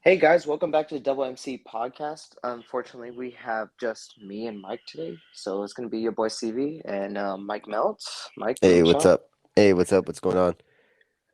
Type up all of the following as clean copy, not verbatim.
Hey guys, welcome back to the Double MC podcast. Unfortunately, we have just me and Mike today, so it's gonna be your boy CV and Mike Meltz. Mike, give him Hey, a what's shot. up? Hey, what's up? What's going on?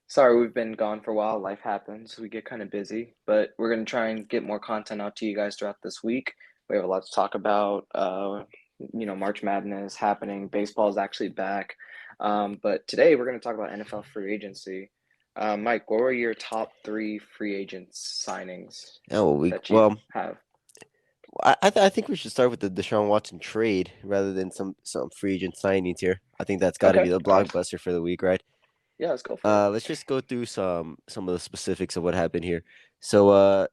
Sorry, we've been gone for a while. Life happens. We get kind of busy, but we're gonna try and get more content out to you guys throughout this week. We have a lot to talk about. March Madness happening. Baseball is actually back. But today we're gonna talk about NFL free agency. Mike, what were your top three free agents signings Oh, that you have? I think we should start with the Deshaun Watson trade rather than some free agent signings here. I think that's got to Okay. be the All right. blockbuster for the week, right? Yeah, let's go for it. Let's just go through some of the specifics of what happened here. So,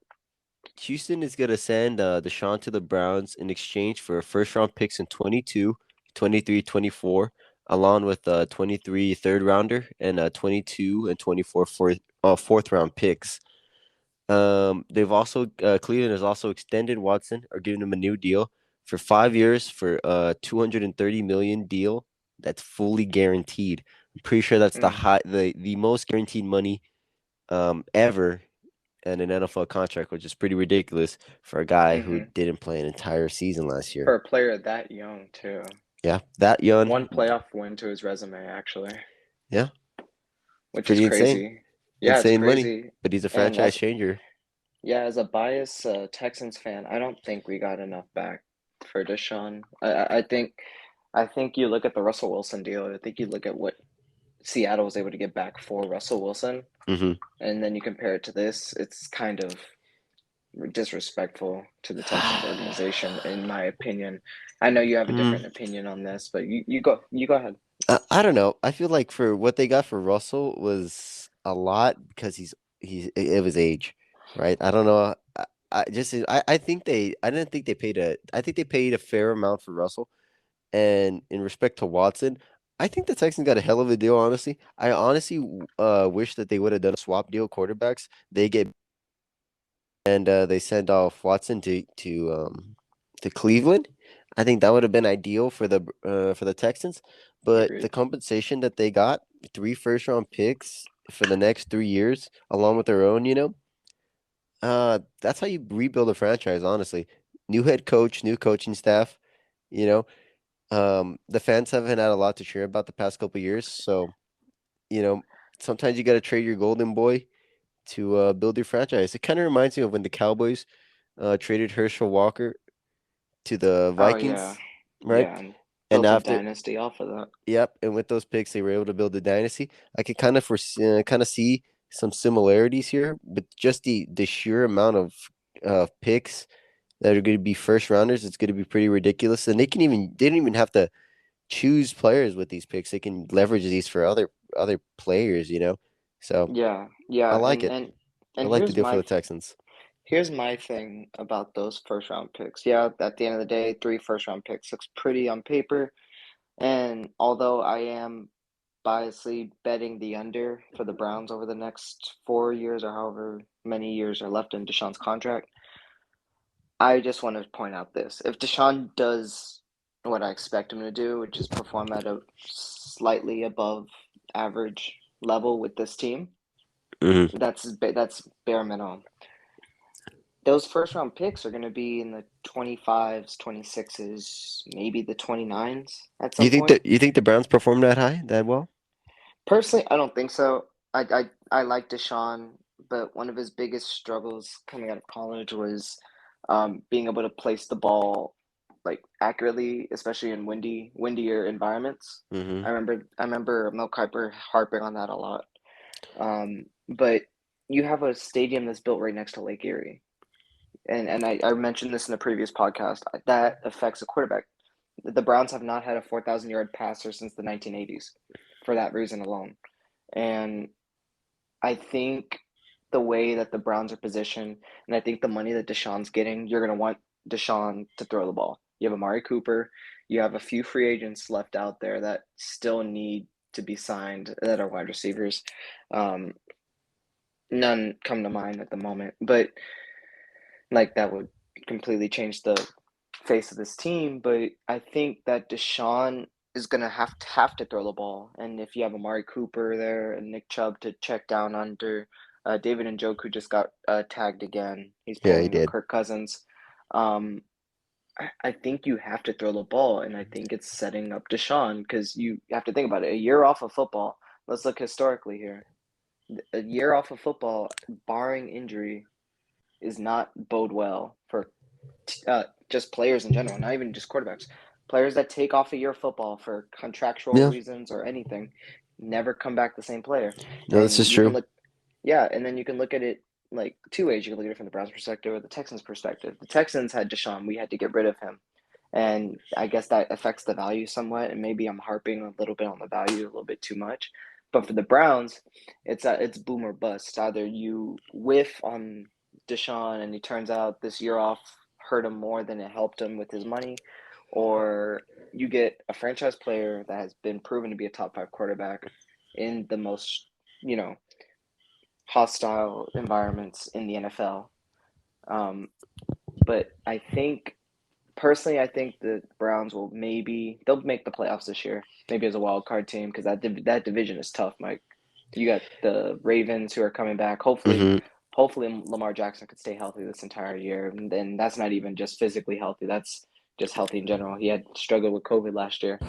Houston is gonna send Deshaun to the Browns in exchange for first round picks in 22, 23, 24, along with 23 third rounder and 22 and 24 fourth round picks. They've also Cleveland has also extended Watson or given him a new deal for 5 years for 230 million deal that's fully guaranteed. I'm pretty sure that's Mm, the most guaranteed money ever in an NFL contract, which is pretty ridiculous for a guy who hmm didn't play an entire season last year. For a player that young, too. Yeah, that young. One playoff win to his resume, actually, Yeah, it's which is pretty insane. crazy. Yeah, it's Insane money, crazy. but he's a And franchise changer. as a biased Texans fan, I don't think we got enough back for Deshaun. I think you look at the Russell Wilson deal. I think you look at what Seattle was able to get back for Russell Wilson, Hmm. and then you compare it to this. It's kind of disrespectful to the Texans organization, in my opinion. I know you have a different opinion on this, but you go ahead. I don't know. I feel like for what they got for Russell was a lot because he's it was age, right? I don't know. I think I didn't think they paid a I think they paid a fair amount for Russell. And in respect to Watson, I think the Texans got a hell of a deal, honestly. I honestly wish that they would have done a swap deal quarterbacks. They get and they send off Watson to Cleveland. I think that would have been ideal for the Texans, but the Agreed. compensation that they got, three first round picks for the next 3 years, along with their own, that's how you rebuild a franchise, honestly. New head coach, new coaching staff, you know. The fans haven't had a lot to cheer about the past couple years, so you know, sometimes you got to trade your golden boy to build your franchise. It kind of reminds me of when the Cowboys traded Herschel Walker to the Oh yeah, Vikings, right? yeah, and And built a after, dynasty off of that. yep, and with those picks, they were able to build a dynasty. I could kind of see some similarities here, but just the sheer amount of picks that are going to be first rounders, it's going to be pretty ridiculous. And they didn't even have to choose players with these picks. They can leverage these for other players, So Yeah, I yeah, like and it. and I and like the deal for the Texans. here's my thing about those first round picks. Yeah, at the end of the day, three first round picks looks pretty on paper. And although I am biasly betting the under for the Browns over the next 4 years or however many years are left in Deshaun's contract, I just want to point out this. If Deshaun does what I expect him to do, which is perform at a slightly above average level with this team, Hmm. that's bare minimum. Those first round picks are going to be in the 25s, 26s, maybe the 29s at some point. You think the Browns performed that high, that well? Personally, I don't think so. I like Deshaun, but one of his biggest struggles coming out of college was being able to place the ball like accurately, especially in windier environments. Hmm. I remember Mel Kiper harping on that a lot. But you have a stadium that's built right next to Lake Erie, and I mentioned this in the previous podcast. That affects a quarterback. The Browns have not had a 4,000 yard passer since the 1980s, for that reason alone. And I think the way that the Browns are positioned, and I think the money that Deshaun's getting, you're going to want Deshaun to throw the ball. You have Amari Cooper. You have a few free agents left out there that still need to be signed that are wide receivers. Um, None come to mind at the moment, but like that would completely change the face of this team. But I think that Deshaun is gonna have to throw the ball, and if you have Amari Cooper there and Nick Chubb to check down under, David Njoku just got tagged again. He's Yeah, he pulling a did. Kirk Cousins. Um, I think you have to throw the ball, and I think it's setting up Deshaun because you have to think about it. A year off of football. Let's look historically here. A year off of football, barring injury, is not bode well for just players in general, not even just quarterbacks. Players that take off a year of football for contractual Yeah, reasons or anything never come back the same player. no, this And is you can true. look, yeah, and then you can look at it like two ways. You can look at it from the Browns' perspective or the Texans' perspective. The Texans had Deshaun, we had to get rid of him. And I guess that affects the value somewhat. And maybe I'm harping a little bit on the value a little bit too much. But for the Browns, it's boom or bust. Either you whiff on Deshaun and he turns out this year off hurt him more than it helped him with his money, or you get a franchise player that has been proven to be a top five quarterback in the most, you know, hostile environments in the NFL. Um, but I think personally, I think the Browns will maybe they'll make the playoffs this year, maybe as a wild card team because that division is tough, Mike. You got the Ravens who are coming back. Hmm. Hopefully Lamar Jackson could stay healthy this entire year, and then that's not even just physically healthy. That's just healthy in general. He had struggled with COVID last year.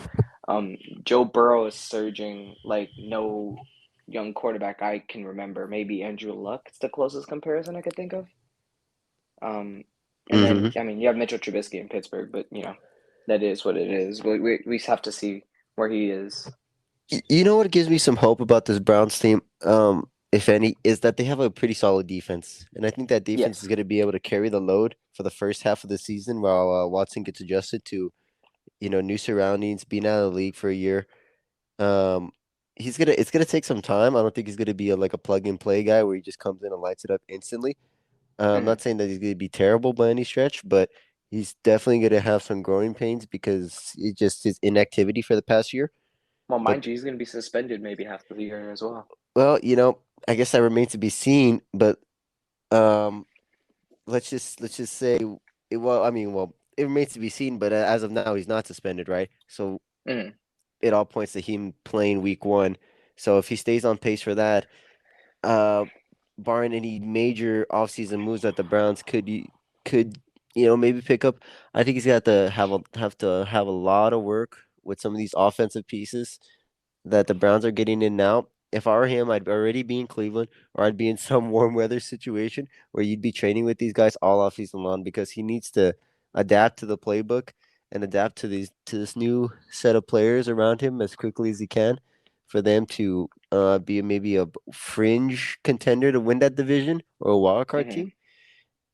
Joe Burrow is surging like no young quarterback I can remember. Maybe Andrew Luck. It's the closest comparison I could think of. Um, and then, Hmm. I mean, you have Mitchell Trubisky in Pittsburgh, but that is what it is. We just have to see where he is. You know what gives me some hope about this Browns team, if any, is that they have a pretty solid defense, and I think that defense is Yes. going to be able to carry the load for the first half of the season while Watson gets adjusted to new surroundings, being out of the league for a year. Um, it's gonna take some time. I don't think he's gonna be like a plug and play guy where he just comes in and lights it up instantly. I'm Hmm. not saying that he's gonna be terrible by any stretch, but he's definitely gonna have some growing pains because it just his inactivity for the past year. Well, But mind you, he's going to be suspended maybe half the year as well. well, I guess that remains to be seen. But um, let's just say, well, I mean, well, it remains to be seen. But as of now, he's not suspended, right? So Hmm. it all points to him playing week one. So if he stays on pace for that, uh, barring any major offseason moves that the Browns could maybe pick up, I think he's got to have a lot of work with some of these offensive pieces that the Browns are getting in now. If I were him, I'd already be in Cleveland or I'd be in some warm weather situation where you'd be training with these guys all off season long because he needs to adapt to the playbook and adapt to this new set of players around him as quickly as he can for them to be maybe a fringe contender to win that division or a wild card Hmm. team.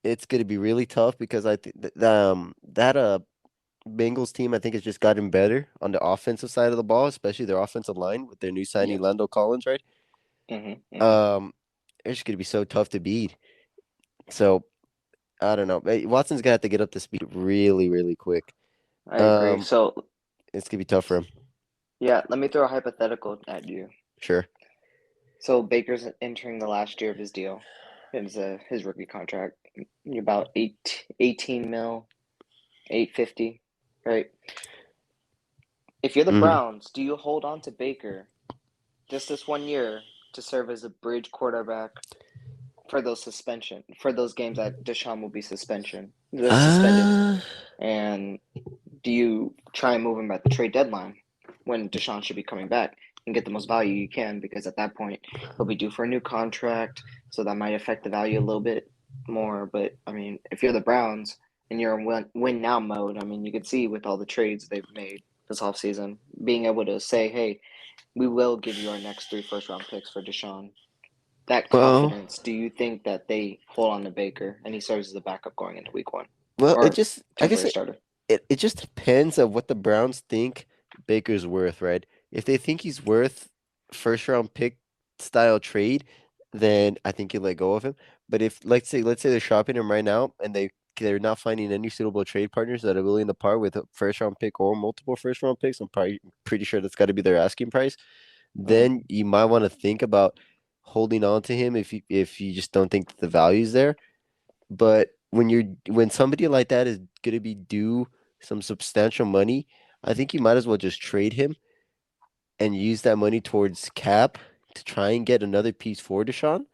It's going to be really tough because I think that Bengals team, I think, has just gotten better on the offensive side of the ball, especially their offensive line with their new signing Yes. Lando Collins, right? Hmm. Hmm. Um, it's going to be so tough to beat. So I don't know. Watson's gonna have to get up to speed really, really quick. I agree. Um, So, it's gonna be tough for him. yeah, let me throw a hypothetical at you. Sure. So, Baker's entering the last year of his deal. His rookie contract, about 18 mil, 850, right? If you're the Hmm. Browns, do you hold on to Baker just this 1 year to serve as a bridge quarterback for those games that Deshaun will be suspended, Uh, and do you try and move him at the trade deadline when Deshaun should be coming back and get the most value you can because at that point he'll be due for a new contract, so that might affect the value a little bit more. But I mean, if you're the Browns and you're in win now mode, I mean, you could see with all the trades they've made this offseason, being able to say, hey, we will give you our next three first round picks for Deshaun. That well, confidence, do you think that they hold on to Baker and he serves as a backup going into week one it or just, I guess temporary starter? it just depends on what the Browns think Baker's worth, right? If they think he's worth first round pick style trade, then I think you let go of him. But if let's say they're shopping him right now and they're not finding any suitable trade partners that are willing to part with a first round pick or multiple first round picks, I'm probably pretty sure that's got to be their asking price. Mm-hmm. Then you might want to think about holding on to him if you just don't think that the value's there. But when somebody like that is gonna be due some substantial money, I think you might as well just trade him and use that money towards cap to try and get another piece for Deshaun.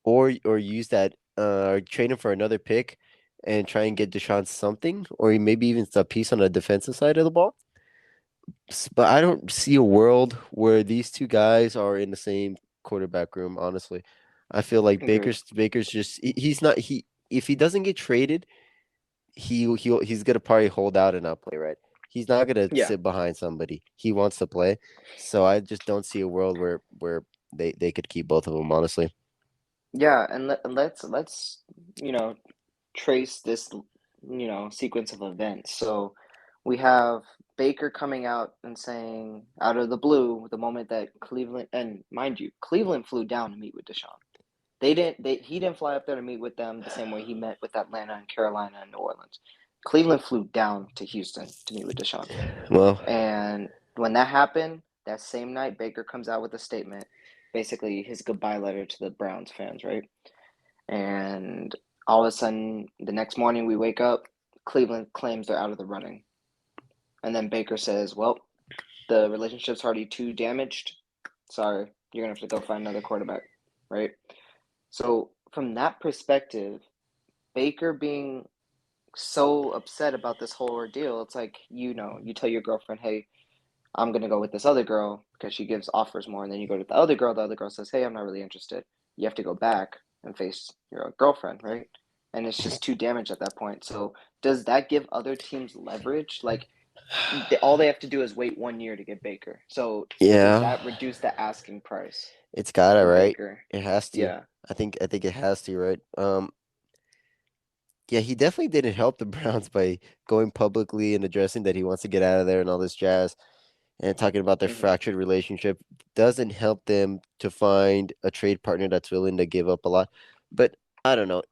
or use that or trade him for another pick and try and get Deshaun something, or maybe even a piece on the defensive side of the ball. But I don't see a world where these two guys are in the same quarterback room, honestly. I feel like Agreed. Baker's just he's not he if he doesn't get traded, he's gonna probably hold out and not play, right. He's not gonna Yeah. sit behind somebody. He wants to play. So I just don't see a world where they could keep both of them, honestly. Yeah, and let's you know trace this sequence of events. So we have Baker coming out and saying out of the blue the moment that Cleveland, and mind you, Cleveland flew down to meet with Deshaun. He didn't fly up there to meet with them the same way he met with Atlanta and Carolina and New Orleans. Cleveland flew down to Houston to meet with Deshaun. Well, And when that happened, that same night Baker comes out with a statement, basically his goodbye letter to the Browns fans, right? And all of a sudden, the next morning we wake up, Cleveland claims they're out of the running. And then Baker says, well, the relationship's already too damaged. Sorry, you're going to have to go find another quarterback, right? So, from that perspective, Baker being so upset about this whole ordeal, it's like, you tell your girlfriend, hey, I'm going to go with this other girl because she gives offers more. And then you go to the other girl says, hey, I'm not really interested. You have to go back and face your girlfriend, right? And it's just too damaged at that point. So does that give other teams leverage? Like all they have to do is wait 1 year to get Baker. So does yeah, that reduce the asking price it's gotta, for right? Baker? It has to. Yeah. I think it has to, right? Yeah, he definitely didn't help the Browns by going publicly and addressing that he wants to get out of there and all this jazz and talking about their Hmm. fractured relationship. Doesn't help them to find a trade partner that's willing to give up a lot. But I don't know.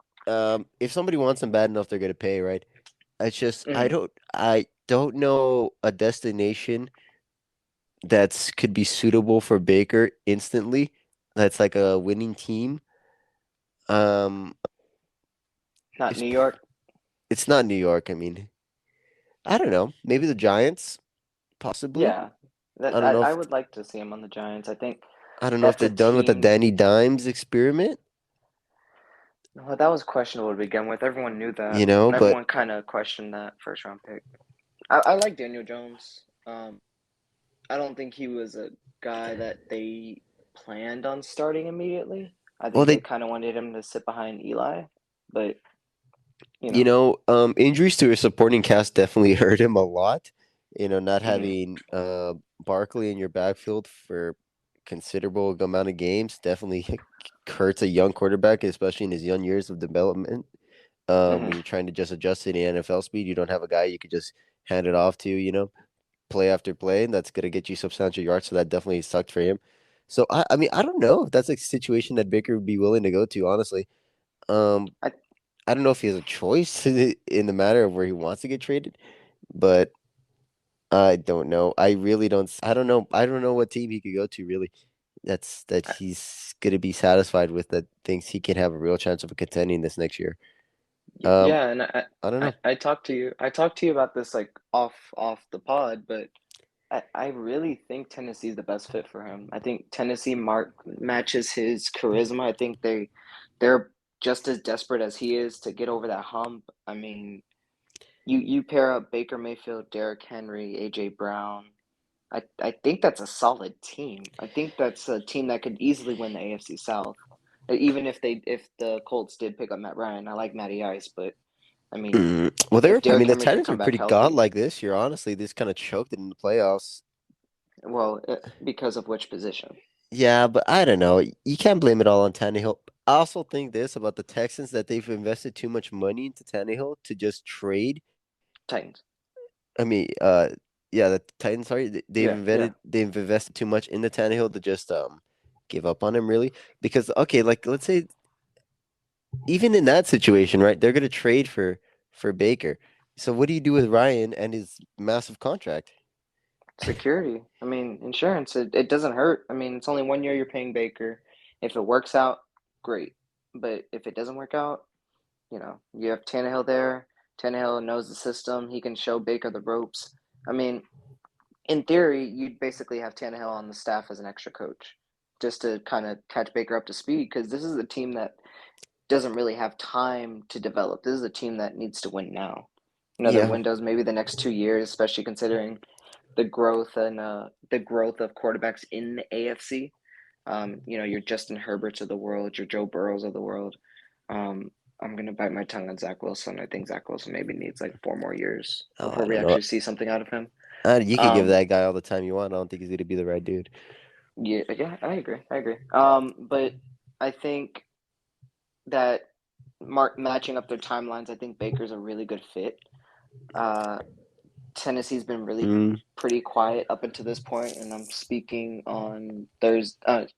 If somebody wants him bad enough, they're gonna pay, right? It's just Hmm. I don't know a destination that's could be suitable for Baker instantly. That's like a winning team. Um, Not it's New York. it's not New York. I mean, I don't know. Maybe the Giants, possibly. Yeah. I That don't know I if would like to see him on the Giants. I think I don't know if that's they're a done with the team. Danny Dimes experiment, Well, that was questionable to begin with. Everyone knew that. but Everyone kind of questioned that first round pick. I like Daniel Jones. I don't think he was a guy that they planned on starting immediately. I well think they they kind of wanted him to sit behind Eli, but you you know, know, injuries to his supporting cast definitely hurt him a lot. Not hmm having Barkley in your backfield for considerable amount of games definitely hurts a young quarterback, especially in his young years of development. When you're hmm trying to just adjust to the NFL speed, you don't have a guy you could just hand it off to, play after play, and that's gonna get you substantial yards. So that definitely sucked for him. So I mean, I don't know if that's a situation that Baker would be willing to go to, honestly. Um, I I don't know if he has a choice in the matter of where he wants to get traded, but I don't know. I really don't. I don't know. I don't know what team he could go to. Really, that he's gonna be satisfied with. That thinks he can have a real chance of contending this next year. Um, yeah, and I don't know. I talked to you. I talked to you about this like off the pod, but I really think Tennessee is the best fit for him. I think Tennessee mark matches his charisma. I think they're just as desperate as he is to get over that hump. I mean, you pair up Baker Mayfield, Derrick Henry, AJ Brown. I think that's a solid team. I think that's a team that could easily win the AFC South. Even if the Colts did pick up Matt Ryan, I like Matty Ice, but I mean, Well, if I Derrick mean, the Henry can Titans come were back pretty healthy, godlike this year. Honestly, they just kind of choked it in the playoffs. well, because of which position? Yeah, but I don't know. You can't blame it all on Tannehill. I also think this about the Texans that they've invested too much money into Tannehill to just trade. Titans. I mean, yeah, the Titans. Sorry, Yeah, yeah. they've invested too much into Tannehill to just give up on him, really. Because okay, like let's say even in that situation, right? They're gonna trade for Baker. So what do you do with Ryan and his massive contract? Security. I mean, insurance. It doesn't hurt. I mean, it's only 1 year you're paying Baker. If it works out, great. But if it doesn't work out, you have Tannehill there. Tannehill knows the system. He can show Baker the ropes. I mean, in theory, you'd basically have Tannehill on the staff as an extra coach, just to kind of catch Baker up to speed. Because this is a team that doesn't really have time to develop. This is a team that needs to win now. Their Yeah. windows maybe the next 2 years, especially considering the growth of quarterbacks in the AFC. Your Justin Herberts of the world, your Joe Burrows of the world. Um, I'm gonna bite my tongue on Zach Wilson. I think Zach Wilson maybe needs like 4 more years Oh, before I we don't know. actually see something out of him. You could give Um, that guy all the time you want. I don't think he's gonna be the right dude. yeah, yeah, I agree. I agree. But I think that matching up their timelines, I think Baker's a really good fit. Uh, Tennessee's been really Mm, pretty quiet up until this point, and I'm speaking on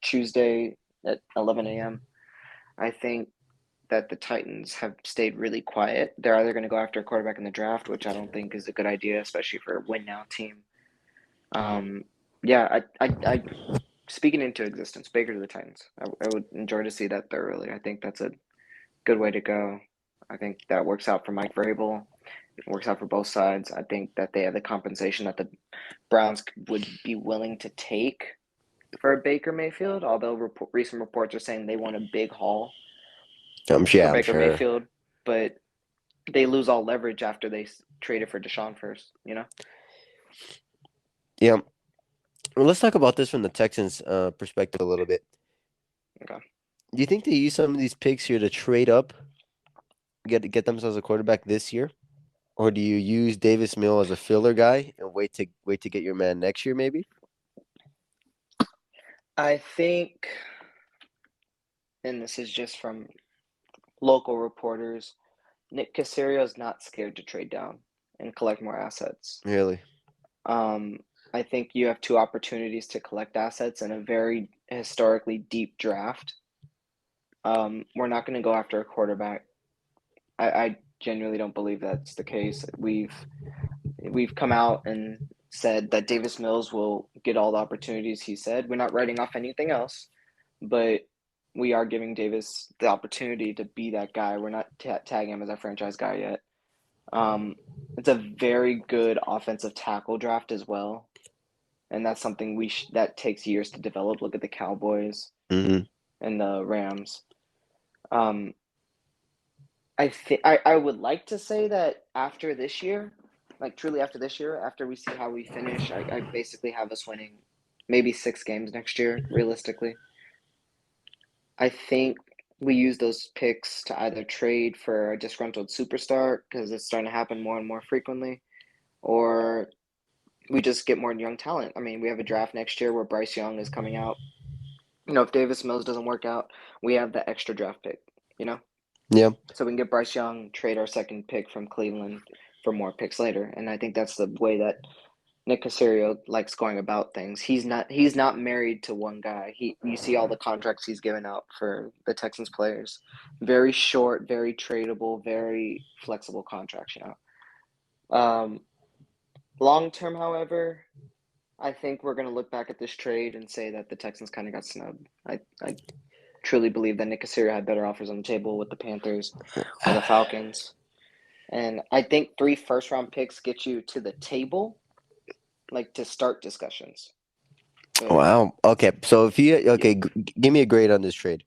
Tuesday at 11 a.m. I think that the Titans have stayed really quiet. They're either going to go after a quarterback in the draft, which I don't think is a good idea, especially for a win now team. Um, yeah, I speaking into existence, Baker to the Titans. I would enjoy to see that thoroughly. I think that's a good way to go. I think that works out for Mike Vrabel. It works out for both sides. I think that they have the compensation that the Browns would be willing to take for a Baker Mayfield, although recent reports are saying they want a big haul for I'm Baker sure. Mayfield, but they lose all leverage after they traded for Deshaun first, you know? Yeah. Well, let's talk about this from the Texans' perspective a little bit. Okay. Do you think they use some of these picks here to trade up, get themselves a quarterback this year, or do you use Davis Mill as a filler guy and wait to get your man next year, maybe? I think, and this is just from local reporters, Nick Casario is not scared to trade down and collect more assets. Really? Um, I think you have two opportunities to collect assets in a very historically deep draft. We're not going to go after a quarterback. I genuinely don't believe that's the case. We've come out and said that Davis Mills will get all the opportunities he said. We're not writing off anything else, but we are giving Davis the opportunity to be that guy. We're not tagging him as a franchise guy yet. Um, it's a very good offensive tackle draft as well, and that's something that takes years to develop. Look at the Cowboys Mm-hmm. and the Rams. Um, I would like to say that after this year, like truly after this year, after we see how we finish, I basically have us winning maybe 6 games next year, realistically. I think we use those picks to either trade for a disgruntled superstar because it's starting to happen more and more frequently, or we just get more young talent. I mean, we have a draft next year where Bryce Young is coming out. If Davis Mills doesn't work out, we have the extra draft pick, you know? Yeah. So we can get Bryce Young, trade our second pick from Cleveland for more picks later. And I think that's the way that Nick Casario likes going about things. He's not married to one guy. You see all the contracts he's given out for the Texans players. Very short, very tradable, very flexible contracts, you know. Long term, however, I think we're gonna look back at this trade and say that the Texans kind of got snubbed. I truly believe that Nick Casario had better offers on the table with the Panthers or the Falcons. And I think 3 first round picks get you to the table, like to start discussions. But Wow. Okay. So if you yeah, okay, give me a grade on this trade.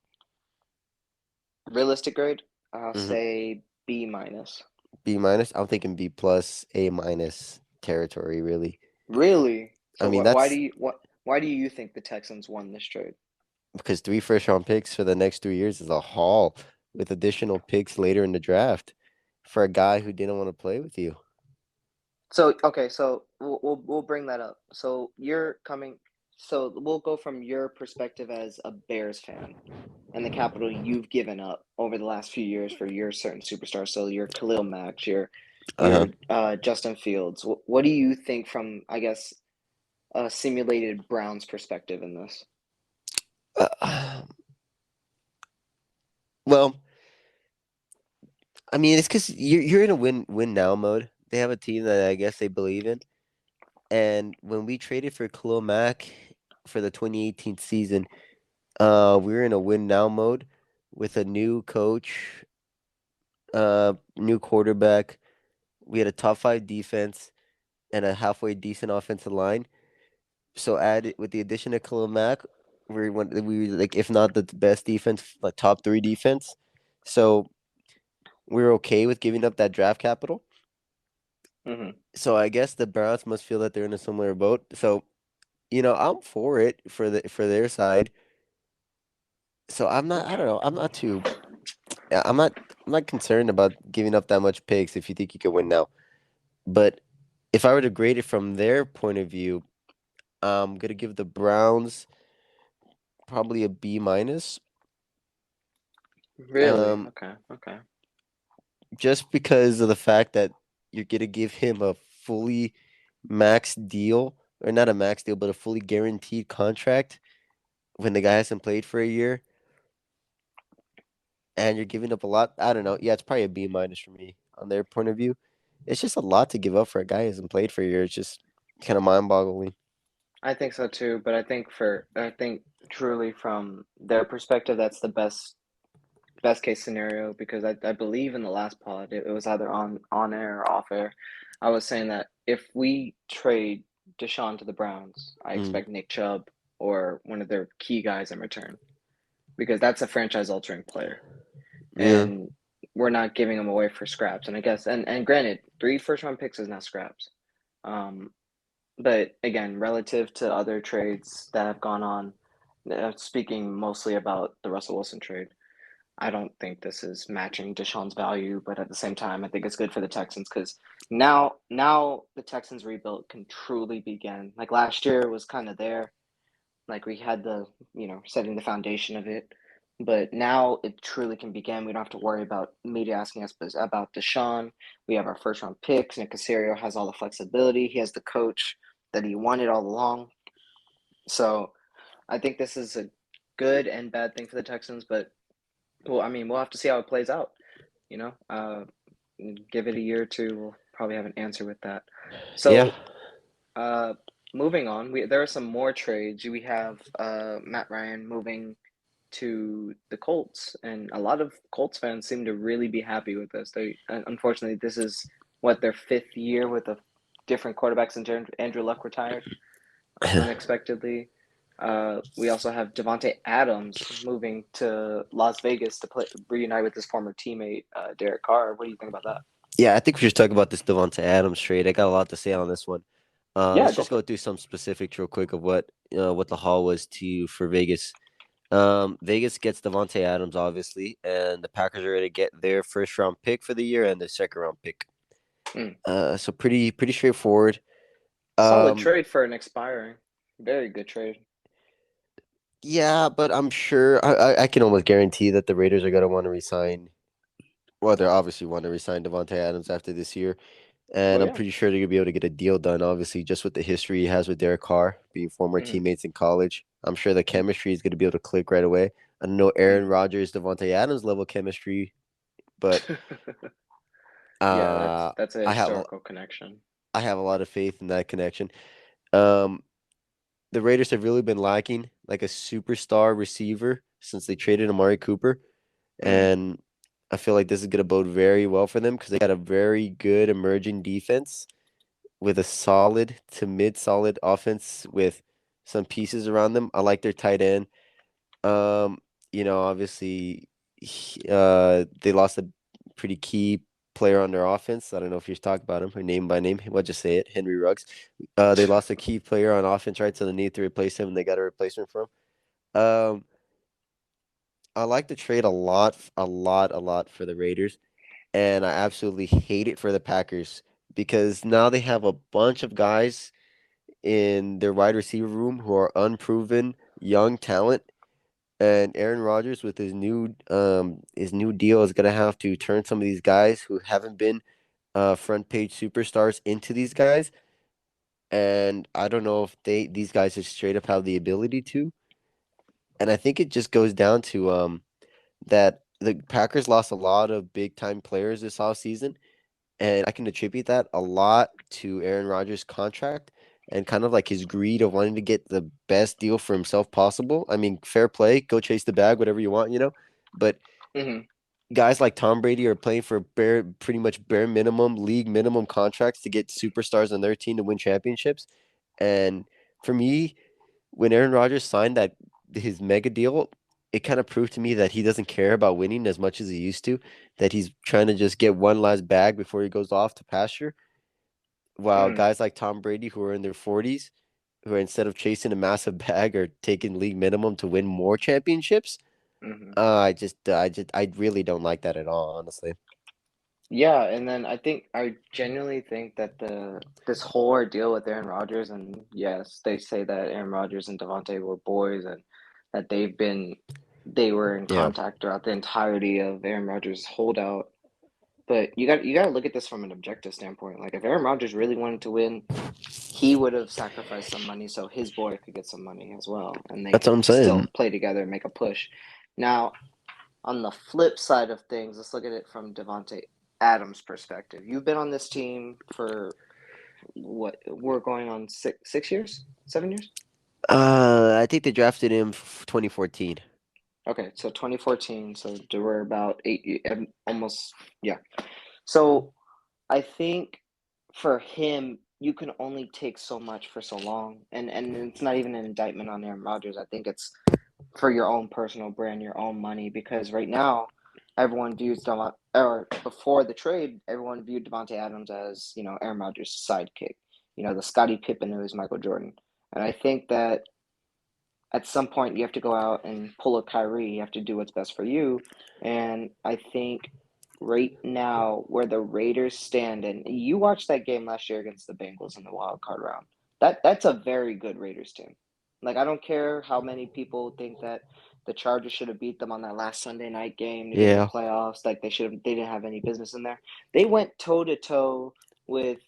realistic grade, I'll Mm-hmm. say B minus. B minus. I'm thinking B plus, A minus territory. Really. Really? I So mean, why that's do you think the Texans won this trade? because 3 first round picks for the next 3 years is a haul with additional picks later in the draft for a guy who didn't want to play with you. So okay, so we'll bring that up. So you're coming. So we'll go from your perspective as a Bears fan and the capital you've given up over the last few years for your certain superstars. So your Khalil Mack, Uh your Justin Fields. What do you think from, I guess, a simulated Browns perspective in this? huh. Well, I mean, it's because you're in a win now mode. They have a team that I guess they believe in, and when we traded for Khalil Mack for the 2018 season, we were in a win now mode with a new coach, new quarterback. We had a top 5 defense and a halfway decent offensive line. So add with the addition of Khalil Mack, we were like if not the best defense, like top 3 defense. So we're okay with giving up that draft capital. Hmm. So I guess the Browns must feel that they're in a similar boat. So, I'm for it for their side. So I Okay. don't know. Yeah, I'm not concerned about giving up that much picks if you think you could win now. But if I were to grade it from their point of view, I'm gonna give the Browns probably a B minus. Really? Um, Okay. Okay. just because of the fact that you're gonna give him a fully max deal, or not a max deal, but a fully guaranteed contract when the guy hasn't played for a year, and you're giving up a lot. I don't know. Yeah, it's probably a B minus for me on their point of view. It's just a lot to give up for a guy who hasn't played for a year. It's just kind of mind boggling. I think so too, but I think truly from their perspective, that's the best case scenario because I believe in the last pod it was either on air or off air. I was saying that if we trade Deshaun to the Browns, I Mm, expect Nick Chubb or one of their key guys in return because that's a franchise altering player. yeah, And we're not giving them away for scraps. And I guess and granted, 3 first round picks is not scraps. Um, but again, relative to other trades that have gone on, speaking mostly about the Russell Wilson trade, I don't think this is matching Deshaun's value. But at the same time, I think it's good for the Texans because now the Texans rebuild can truly begin. Like last year was kind of there, like we had the setting the foundation of it, but now it truly can begin. We don't have to worry about media asking us about Deshaun. We have our first round picks. Nick Casario has all the flexibility. He has the coach that he wanted all along. So I think this is a good and bad thing for the Texans, but well, I mean, we'll have to see how it plays out. You know, give it a year or two, we'll probably have an answer with that. yeah, So uh, moving on, there are some more trades. We have Matt Ryan moving to the Colts, and a lot of Colts fans seem to really be happy with this. They unfortunately this is what their 5th year with a different quarterback since Andrew Luck retired unexpectedly. We also have Devonte Adams moving to Las Vegas to reunite with his former teammate Derek Carr. What do you think about that? yeah. I think we should talk about this Devonta Adams trade. I got a lot to say on this one. Yeah, Let's go just for go it. through some specifics real quick of what the haul was to for Vegas. Vegas gets Devonte Adams, obviously, and the Packers are going to get their first round pick for the year and their second round pick. Mm. So pretty straightforward. Solid Um, trade for an expiring. Very good trade. yeah, but I'm sure I can almost guarantee that the Raiders are going to want to resign. Well, they obviously want to resign Devonte Adams after this year, and Well, I'm yeah. pretty sure they're gonna be able to get a deal done. Obviously, just with the history he has with Derek Carr, being former Mm-hmm. teammates in college, I'm sure the chemistry is gonna be able to click right away. I don't know Aaron Mm. Rodgers, Devonte Adams level chemistry, but Yeah, that's uh, that's a I have a, historical connection. I have a lot of faith in that connection. Um, the Raiders have really been lacking like a superstar receiver since they traded Amari Cooper, Mm. and I feel like this is gonna bode very well for them because they got a very good emerging defense with a solid to mid solid offense with some pieces around them. I like their tight end. Um, obviously, they lost a pretty key player on their offense. I don't know if you should talk about him or name by name. We'll just say it, Henry Ruggs. They lost a key player on offense, right? So they need to replace him, and they got a replacement for him. I like the trade a lot, a lot for the Raiders, and I absolutely hate it for the Packers because now they have a bunch of guys in their wide receiver room who are unproven young talent. And Aaron Rodgers with his new deal is gonna have to turn some of these guys who haven't been front page superstars into these guys. And I don't know if these guys just straight up have the ability to. And I think it just goes down to that the Packers lost a lot of big time players this offseason. And I can attribute that a lot to Aaron Rodgers' contract and kind of like his greed of wanting to get the best deal for himself possible. I mean, fair play, go chase the bag, whatever you want. But Mm-hmm. guys like Tom Brady are playing for pretty much bare minimum, league minimum contracts to get superstars on their team to win championships. And for me, when Aaron Rodgers signed that his mega deal, it kind of proved to me that he doesn't care about winning as much as he used to. That he's trying to just get one last bag before he goes off to pasture. While Mm, guys like Tom Brady, who are in their 40s, who are instead of chasing a massive bag, are taking league minimum to win more championships. hmm I really don't like that at all, honestly. Yeah, and then I genuinely think that the this whole ordeal with Aaron Rodgers, and yes, they say that Aaron Rodgers and Devontae were boys and that they were in Yeah, contact throughout the entirety of Aaron Rodgers' holdout. But you got to look at this from an objective standpoint. Like if Aaron Rodgers really wanted to win, he would have sacrificed some money so his boy could get some money as well, and they that's what could I'm saying. still play together and make a push. Now, on the flip side of things, let's look at it from Devonte Adams' perspective. You've been on this team for what? We're going on 6 years, 7 years. I think they drafted him 2014. Okay, so 2014. So we're about 8, almost yeah. So I think for him, you can only take so much for so long, and it's not even an indictment on Aaron Rodgers. I think it's for your own personal brand, your own money. Because right now, everyone views or before the trade, everyone viewed Devonte Adams as Aaron Rodgers' sidekick, the Scottie Pippen who is Michael Jordan. And I think that at some point you have to go out and pull a Kyrie. You have to do what's best for you. And I think right now where the Raiders stand, and you watched that game last year against the Bengals in the wild card round. That's a very good Raiders team. Like I don't care how many people think that the Chargers should have beat them on that last Sunday night game to get in the Yeah. playoffs. Like they didn't have any business in there. They went toe to toe with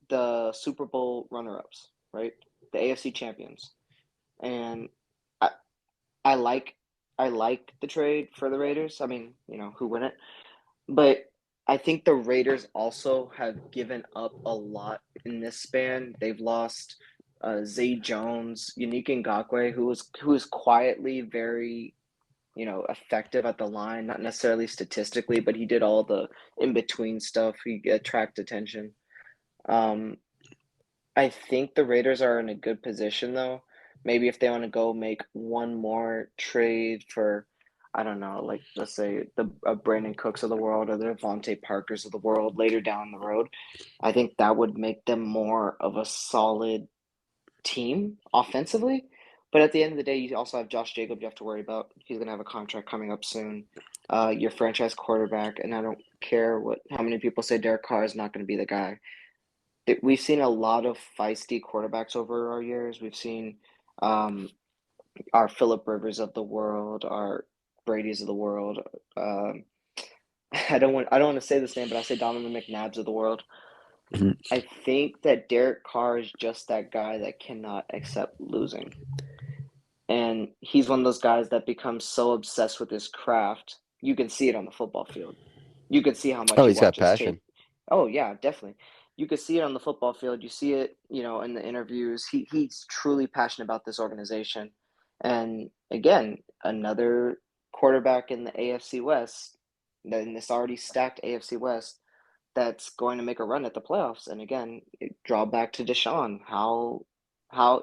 the Super Bowl runner ups, right? The AFC champions. And I, I like I like the trade for the Raiders. I mean, who wouldn't? But I think the Raiders also have given up a lot in this span. They've lost Zay Jones, Unique Ngakwe, who is quietly very effective at the line, not necessarily statistically, but he did all the in between stuff. He attract attention. Um, I think the Raiders are in a good position though. Maybe if they want to go make one more trade for, I don't know, like let's say the Brandon Cooks of the world or the Devontae Parkers of the world later down the road, I think that would make them more of a solid team offensively. But at the end of the day, you also have Josh Jacobs you have to worry about. He's gonna have a contract coming up soon. Your franchise quarterback, and I don't care what how many people say Derek Carr is not going to be the guy. We've seen a lot of feisty quarterbacks over our years. We've seen um, our Philip Rivers of the world, our Brady's of the world. Um, I don't want to say this name, but I'll say Donovan McNabb's of the world. Mhm. I think that Derek Carr is just that guy that cannot accept losing. And he's one of those guys that becomes so obsessed with his craft. You can see it on the football field. You can see how much Oh, he he's got watches passion. tape. Oh yeah, definitely. You can see it on the football field. You see it, in the interviews. He's truly passionate about this organization. And again, another quarterback in the AFC West, in this already stacked AFC West, that's going to make a run at the playoffs. And again, draw back to Deshaun. How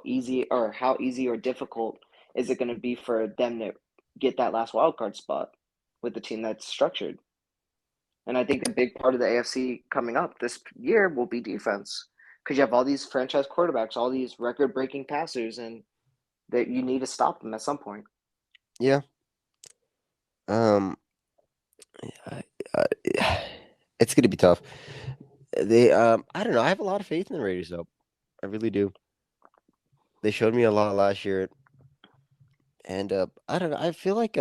easy or difficult is it going to be for them to get that last wild card spot with the team that's structured? And I think a big part of the AFC coming up this year will be defense because you have all these franchise quarterbacks, all these record-breaking passers, and that you need to stop them at some point. Yeah. Um, I, I, it's gonna be tough. I don't know. I have a lot of faith in the Raiders, though. I really do. They showed me a lot last year, and I don't know. I feel like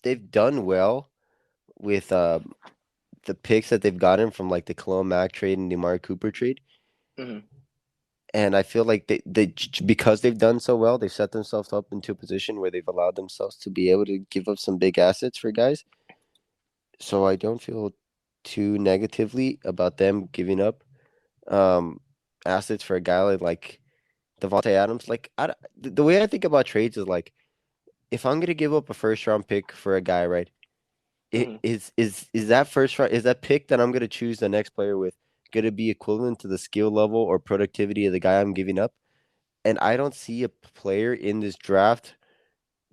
they've done well with the picks that they've gotten from like the Khalil Mack trade and the Amari Cooper trade. Mm-hmm. And I feel like because they've done so well, they've set themselves up into a position where they've allowed themselves to be able to give up some big assets for guys. So I don't feel too negatively about them giving up um assets for a guy like Devontae Adams. Like the way I think about trades is like if I'm gonna give up a first round pick for a guy, right? It Mm-hmm. is that first round is that pick that I'm gonna choose the next player with gonna be equivalent to the skill level or productivity of the guy I'm giving up? And I don't see a player in this draft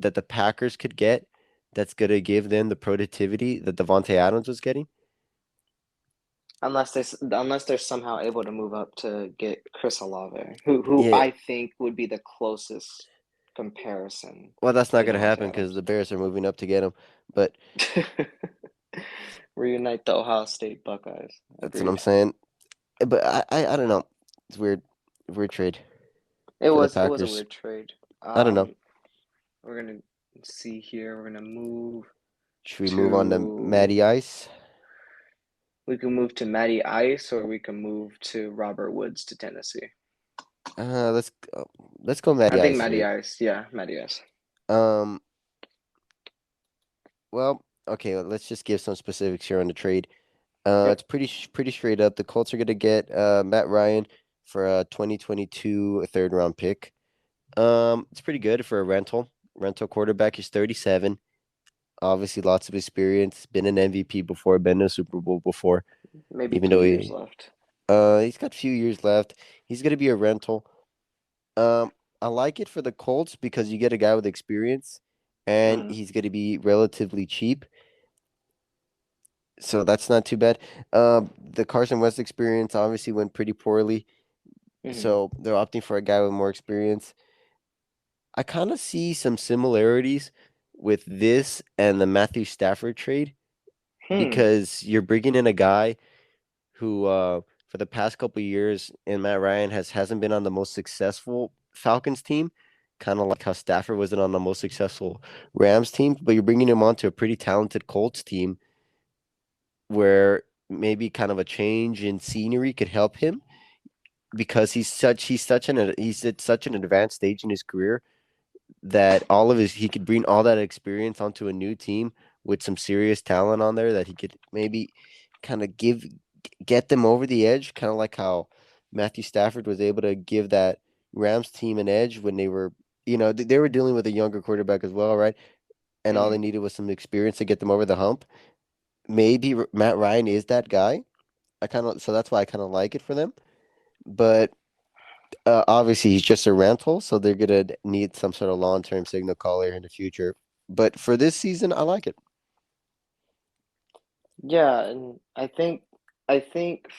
that the Packers could get that's gonna give them the productivity that Devontae Adams was getting. Unless they're somehow able to move up to get Chris Olave, who Yeah, I think would be the closest comparison well, that's not to gonna Devontae happen because Adams. the Bears are moving up to get him. But Reunite the Ohio State Buckeyes. that's what I'm Agreed. saying. But I don't know. It's weird, weird trade It for the was it was a Packers. weird trade. I don't know. We're gonna see here. We're gonna move Should we move on to to Matty Ice? we can move to Matty Ice or we can move to Robert Woods to Tennessee. Uh, let's go, let's go I Matty think Ice Matty here. Ice. Yeah, Matty Ice. Um, well, okay, let's just give some specifics here on the trade. Yep. It's pretty straight up. The Colts are gonna get Matt Ryan for a 2022 third round pick. It's pretty good for a rental quarterback. He's 37. Obviously, lots of experience. Been an MVP before. Been in a Super Bowl before. Maybe Even two though years left. he's got a few years left. He's gonna be a rental. Um, I like it for the Colts because you get a guy with experience, and Mm-hmm. he's gonna be relatively cheap. So that's not too bad. The Carson Wentz experience obviously went pretty poorly, Mm-hmm. so they're opting for a guy with more experience. I kind of see some similarities with this and the Matthew Stafford trade Hmm. because you're bringing in a guy who, for the past couple of years, and Matt Ryan hasn't been on the most successful Falcons team, kind of like how Stafford wasn't on the most successful Rams team, but you're bringing him onto a pretty talented Colts team where maybe kind of a change in scenery could help him because he's at such an advanced stage in his career that he could bring all that experience onto a new team with some serious talent on there that he could maybe kind of get them over the edge, kind of like how Matthew Stafford was able to give that Rams team an edge when they were, they were dealing with a younger quarterback as well, right? And all they Mm-hmm. needed was some experience to get them over the hump. Maybe Matt Ryan is that guy. So that's why I kind of like it for them. But obviously, he's just a rental, so they're gonna need some sort of long-term signal caller in the future. But for this season, I like it. Yeah, and I think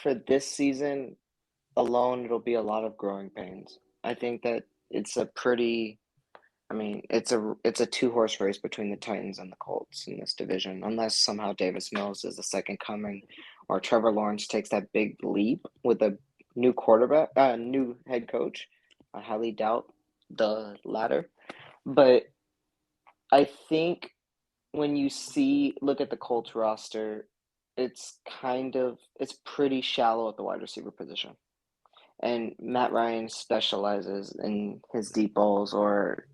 for this season alone, it'll be a lot of growing pains. I think that it's a pretty, I mean, it's a two-horse race between the Titans and the Colts in this division, unless somehow Davis Mills is the second coming, or Trevor Lawrence takes that big leap with a new quarterback, new head coach. I highly doubt the latter, but I think when you look at the Colts roster, it's pretty shallow at the wide receiver position. And Matt Ryan specializes in his deep balls or,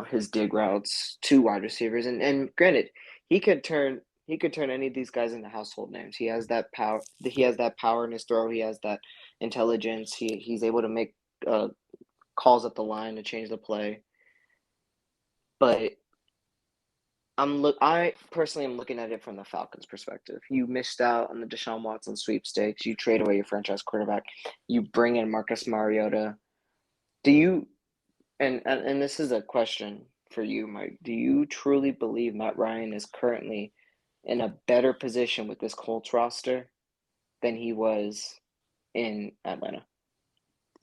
his dig routes to wide receivers. And granted, he could turn any of these guys into household names. He has that power. He has that power in his throw. He has that intelligence. He's able to make uh, calls up the line to change the play. But I personally am looking at it from the Falcons' perspective. You missed out on the Deshaun Watson sweepstakes. You trade away your franchise quarterback. You bring in Marcus Mariota. Do you and this is a question for you, Mike. Do you truly believe Matt Ryan is currently in a better position with this Colts roster than he was in Atlanta?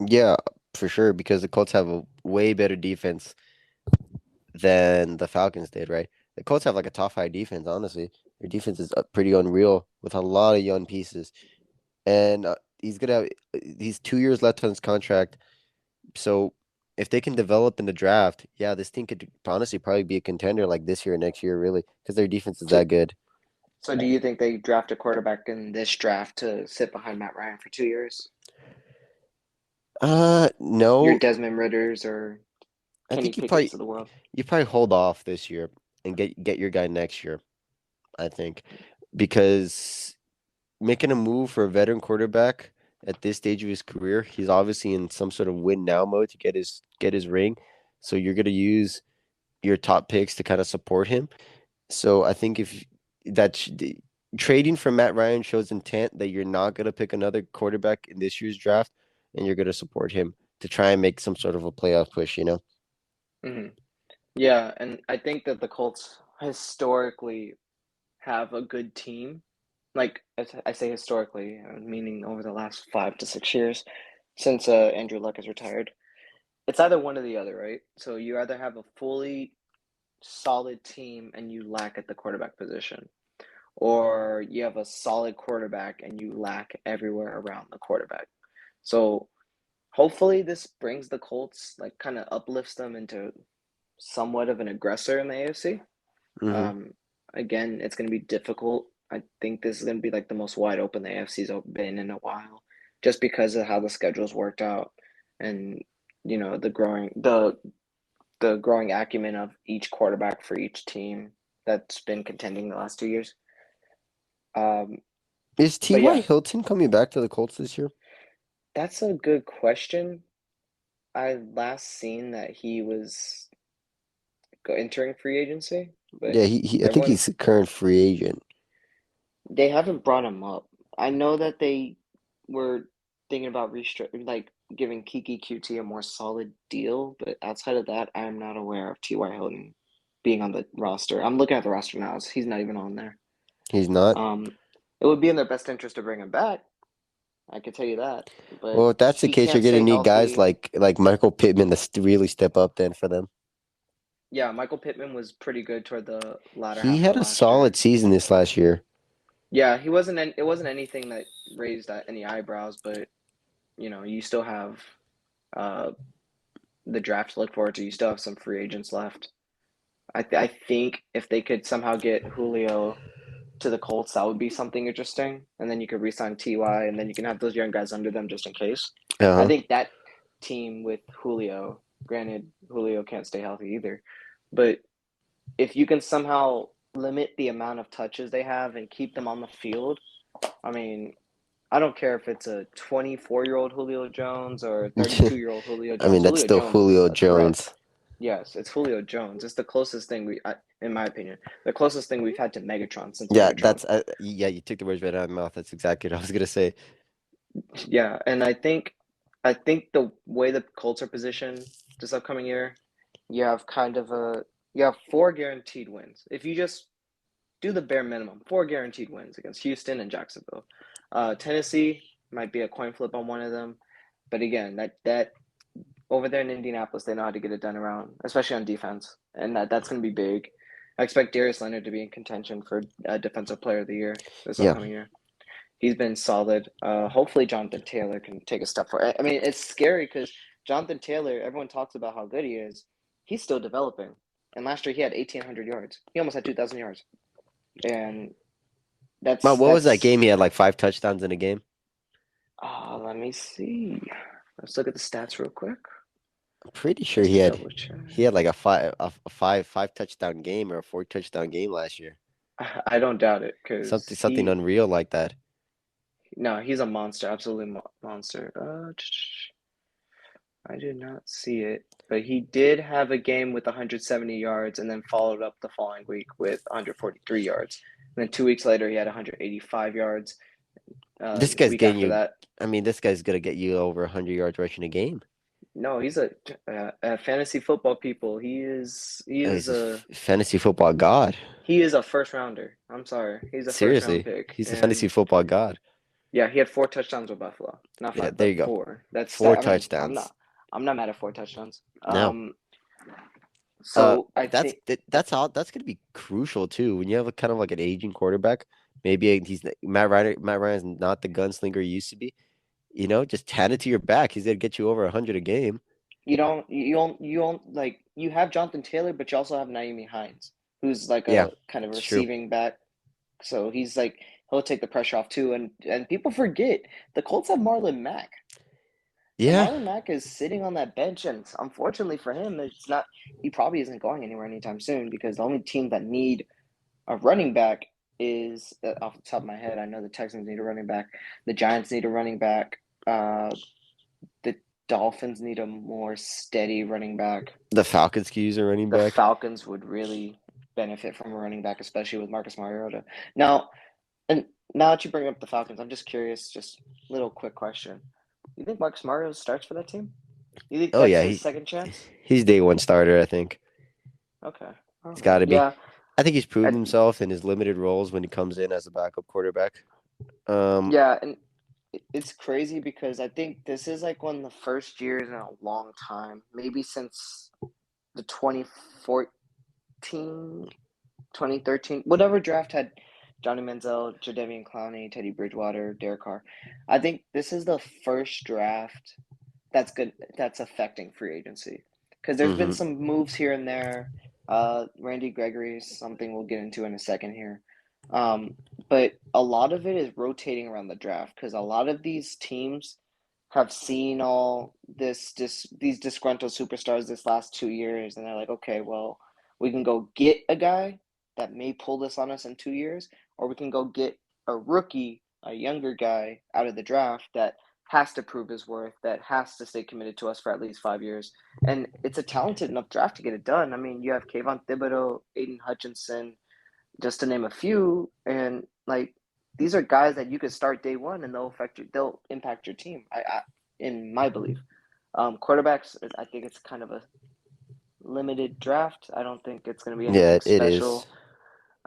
Yeah, for sure, because the Colts have a way better defense than the Falcons did, right? The Colts have like a top five defense, honestly. Their defense is pretty unreal with a lot of young pieces, and he's 2 years left on his contract. So if they can develop in the draft, yeah, this team could honestly probably be a contender like this year or next year, really, because their defense is So, that good. so do you think they draft a quarterback in this draft to sit behind Matt Ryan for 2 years? Your No, Desmond Ritters or I Kenny think Pickett's of the world? you probably hold off this year and get your guy next year. I think because making a move for a veteran quarterback at this stage of his career, he's obviously in some sort of win now mode to get his ring. So you're gonna use your top picks to kind of support him. So I think if that trading for Matt Ryan shows intent that you're not gonna pick another quarterback in this year's draft, and you're gonna support him to try and make some sort of a playoff push. Mm-hmm. Yeah, and I think that the Colts historically have a good team. Like I say historically, meaning over the last 5 to 6 years since Andrew Luck has retired. It's either one or the other, right? So you either have a fully solid team and you lack at the quarterback position, or you have a solid quarterback and you lack everywhere around the quarterback. So hopefully this brings the Colts, like, kind of uplifts them into somewhat of an aggressor in the AFC. Hmm. Um, Again, it's going to be difficult. I think this is going to be like the most wide open the AFC's been in a while, just because of how the schedules worked out, and the growing acumen of each quarterback for each team that's been contending the last 2 years. Um, Is but T.Y. yeah, Hilton coming back to the Colts this year? that's a good question. I last seen that he was entering free agency, but Yeah, he I think everyone he's a current free agent. they haven't brought him up. I know that they were thinking about like giving Kiki QT a more solid deal, but outside of that, I am not aware of T.Y. Hilton being on the roster. I'm looking at the roster now. He's not even on there. He's not. Um, it would be in their best interest to bring him back. I can tell you that, but Well, if that's the he case, you're can't gonna stay need guys healthy. like Michael Pittman to really step up then for them. Yeah, Michael Pittman was pretty good toward the latter He half of had a last solid year. season this last year. Yeah, he wasn't. It wasn't anything that raised any eyebrows, but you still have uh, the draft to look forward to. You still have some free agents left. I think if they could somehow get Julio to the Colts, that would be something interesting. And then you could re-sign Ty, and then you can have those young guys under them just in case. I Uh-huh. think that team with Julio, granted Julio can't stay healthy either, but if you can somehow limit the amount of touches they have and keep them on the field, I mean, I don't care if it's a 24-year-old Julio Jones or a 32-year-old Julio I mean, Jones. that's Julio still Jones is Julio a threat. Jones. Yes, it's Julio Jones. It's the closest thing in my opinion, the closest thing we've had to Megatron since Yeah, Megatron. yeah, you took the words right out of my mouth. That's exactly what I was gonna say. Yeah, and I think the way the Colts are positioned this upcoming year, you have kind of a you have four guaranteed wins. If you just do the bare minimum, four guaranteed wins against Houston and Jacksonville. Tennessee might be a coin flip on one of them, but again, that over there in Indianapolis, they know how to get it done around, especially on defense, and that's going to be big. I expect Darius Leonard to be in contention for Defensive Player of the Year this Yeah, upcoming year. He's been solid. Hopefully, Jonathan Taylor can take a step forward. I mean, it's scary because Jonathan Taylor, everyone talks about how good he is. He's still developing. And last year he had 1,800 yards. He almost had 2,000 yards. And well, that's what was that that's. game? He had like 5 touchdowns in a game. Let me see. Let's look at the stats real quick. I'm pretty sure Just he to had double check. he had like a five touchdown game or a 4 touchdown game last year. I don't doubt it because Something unreal like that. no, he's a monster, absolutely monster. I did not see it, but he did have a game with 170 yards and then followed up the following week with 143 yards. And then 2 weeks later, he had 185 yards. This The guy's week getting after you. that, I mean, this guy's gonna get you over 100 yards rushing a game. no, he's a fantasy football people. He's a fantasy football god. He is a first rounder. I'm sorry, he's a first round Seriously, pick, he's a fantasy and football god. yeah, he had 4 touchdowns with Buffalo. Not Yeah, five, there but you go. four. That's Four that. I mean, touchdowns. I'm not mad at 4 touchdowns. No. So I That's think that's all. That's gonna be crucial too. When you have a kind of like an aging quarterback, maybe he's Matt Ryan. Matt Ryan's not the gunslinger he used to be. Just hand it to your back. He's gonna get you over 100 a game. you don't like you have Jonathan Taylor, but you also have Naomi Hines, who's like Yeah, a kind of it's true. receiving back. So he'll take the pressure off too. And people forget the Colts have Marlon Mack. And Yeah, Marlon Mack is sitting on that bench, and unfortunately for him, it's not. He probably isn't going anywhere anytime soon because the only team that need a running back is off the top of my head. I know the Texans need a running back. The Giants need a running back. The Dolphins need a more steady running back. the Falcons could use a running The back. Falcons would really benefit from a running back, especially with Marcus Mariota. Now, and now that you bring up the Falcons, I'm just curious. Just little quick question: you think Marcus Mariota starts for that team? You think Oh that's yeah, his second chance? he's day one starter. I think. Okay. All He's got right. to be. Yeah. I think he's proven I, himself in his limited roles when he comes in as a backup quarterback. Um, yeah, and it's crazy because I think this is like one of the first years in a long time, maybe since the 2014, 2013, whatever draft had Johnny Manziel, Jadeveon Clowney, Teddy Bridgewater, Derek Carr. I think this is the first draft that's good that's affecting free agency because there's been mhm. some moves here and there. Randy Gregory is something we'll get into in a second here, um, but a lot of it is rotating around the draft because a lot of these teams have seen all these disgruntled superstars this last 2 years, and they're like, okay, well, we can go get a guy that may pull this on us in 2 years, or we can go get a rookie, a younger guy out of the draft that has to prove his worth, that has to stay committed to us for at least 5 years. And it's a talented enough draft to get it done. I mean, you have Kayvon Thibodeau, Aiden Hutchinson, just to name a few, and like these are guys that you could start day one and they'll impact your team. In my belief, quarterbacks, I think it's kind of a limited draft. I don't think it's going to be Yeah, anything it is. special.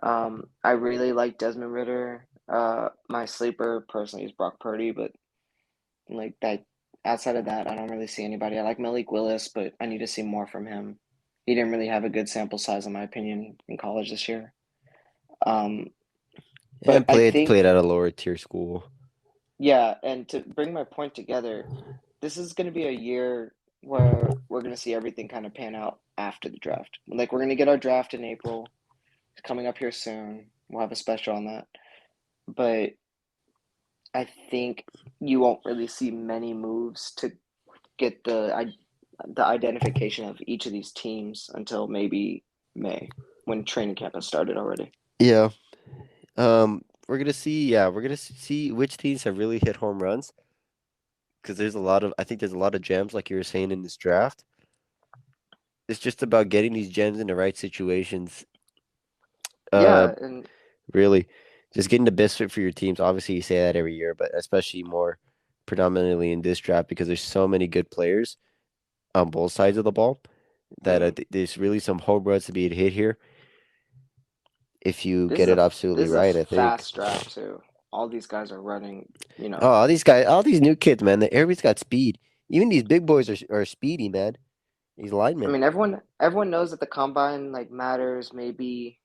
I really like Desmond Ritter. My sleeper personally is Brock Purdy, but like that, outside of that, I don't really see anybody. I like Malik Willis, but I need to see more from him. He didn't really have a good sample size, in my opinion, in college this year. Um, but And I played think, at a lower tier school. yeah, and to bring my point together, this is going to be a year where we're going to see everything kind of pan out after the draft. Like, we're going to get our draft in April. It's coming up here soon. We'll have a special on that. But I think you won't really see many moves to get the identification of each of these teams until maybe May when training camp has started already. Yeah. We're gonna see. Yeah, we're gonna see which teams have really hit home runs because there's a lot of. I think there's a lot of gems, like you were saying in this draft. It's just about getting these gems in the right situations. Uh, Yeah, and really, just getting the best fit for your teams. Obviously, you say that every year, but especially more predominantly in this draft because there's so many good players on both sides of the ball that mhm. there's really some home runs to be hit here if you this is get a it absolutely this is a right. I think. fast draft too. All these guys are running, Oh, all these guys, all these new kids, man. Everybody's got speed. Even these big boys are speedy, man. These I linemen. mean, everyone knows that the combine like matters maybe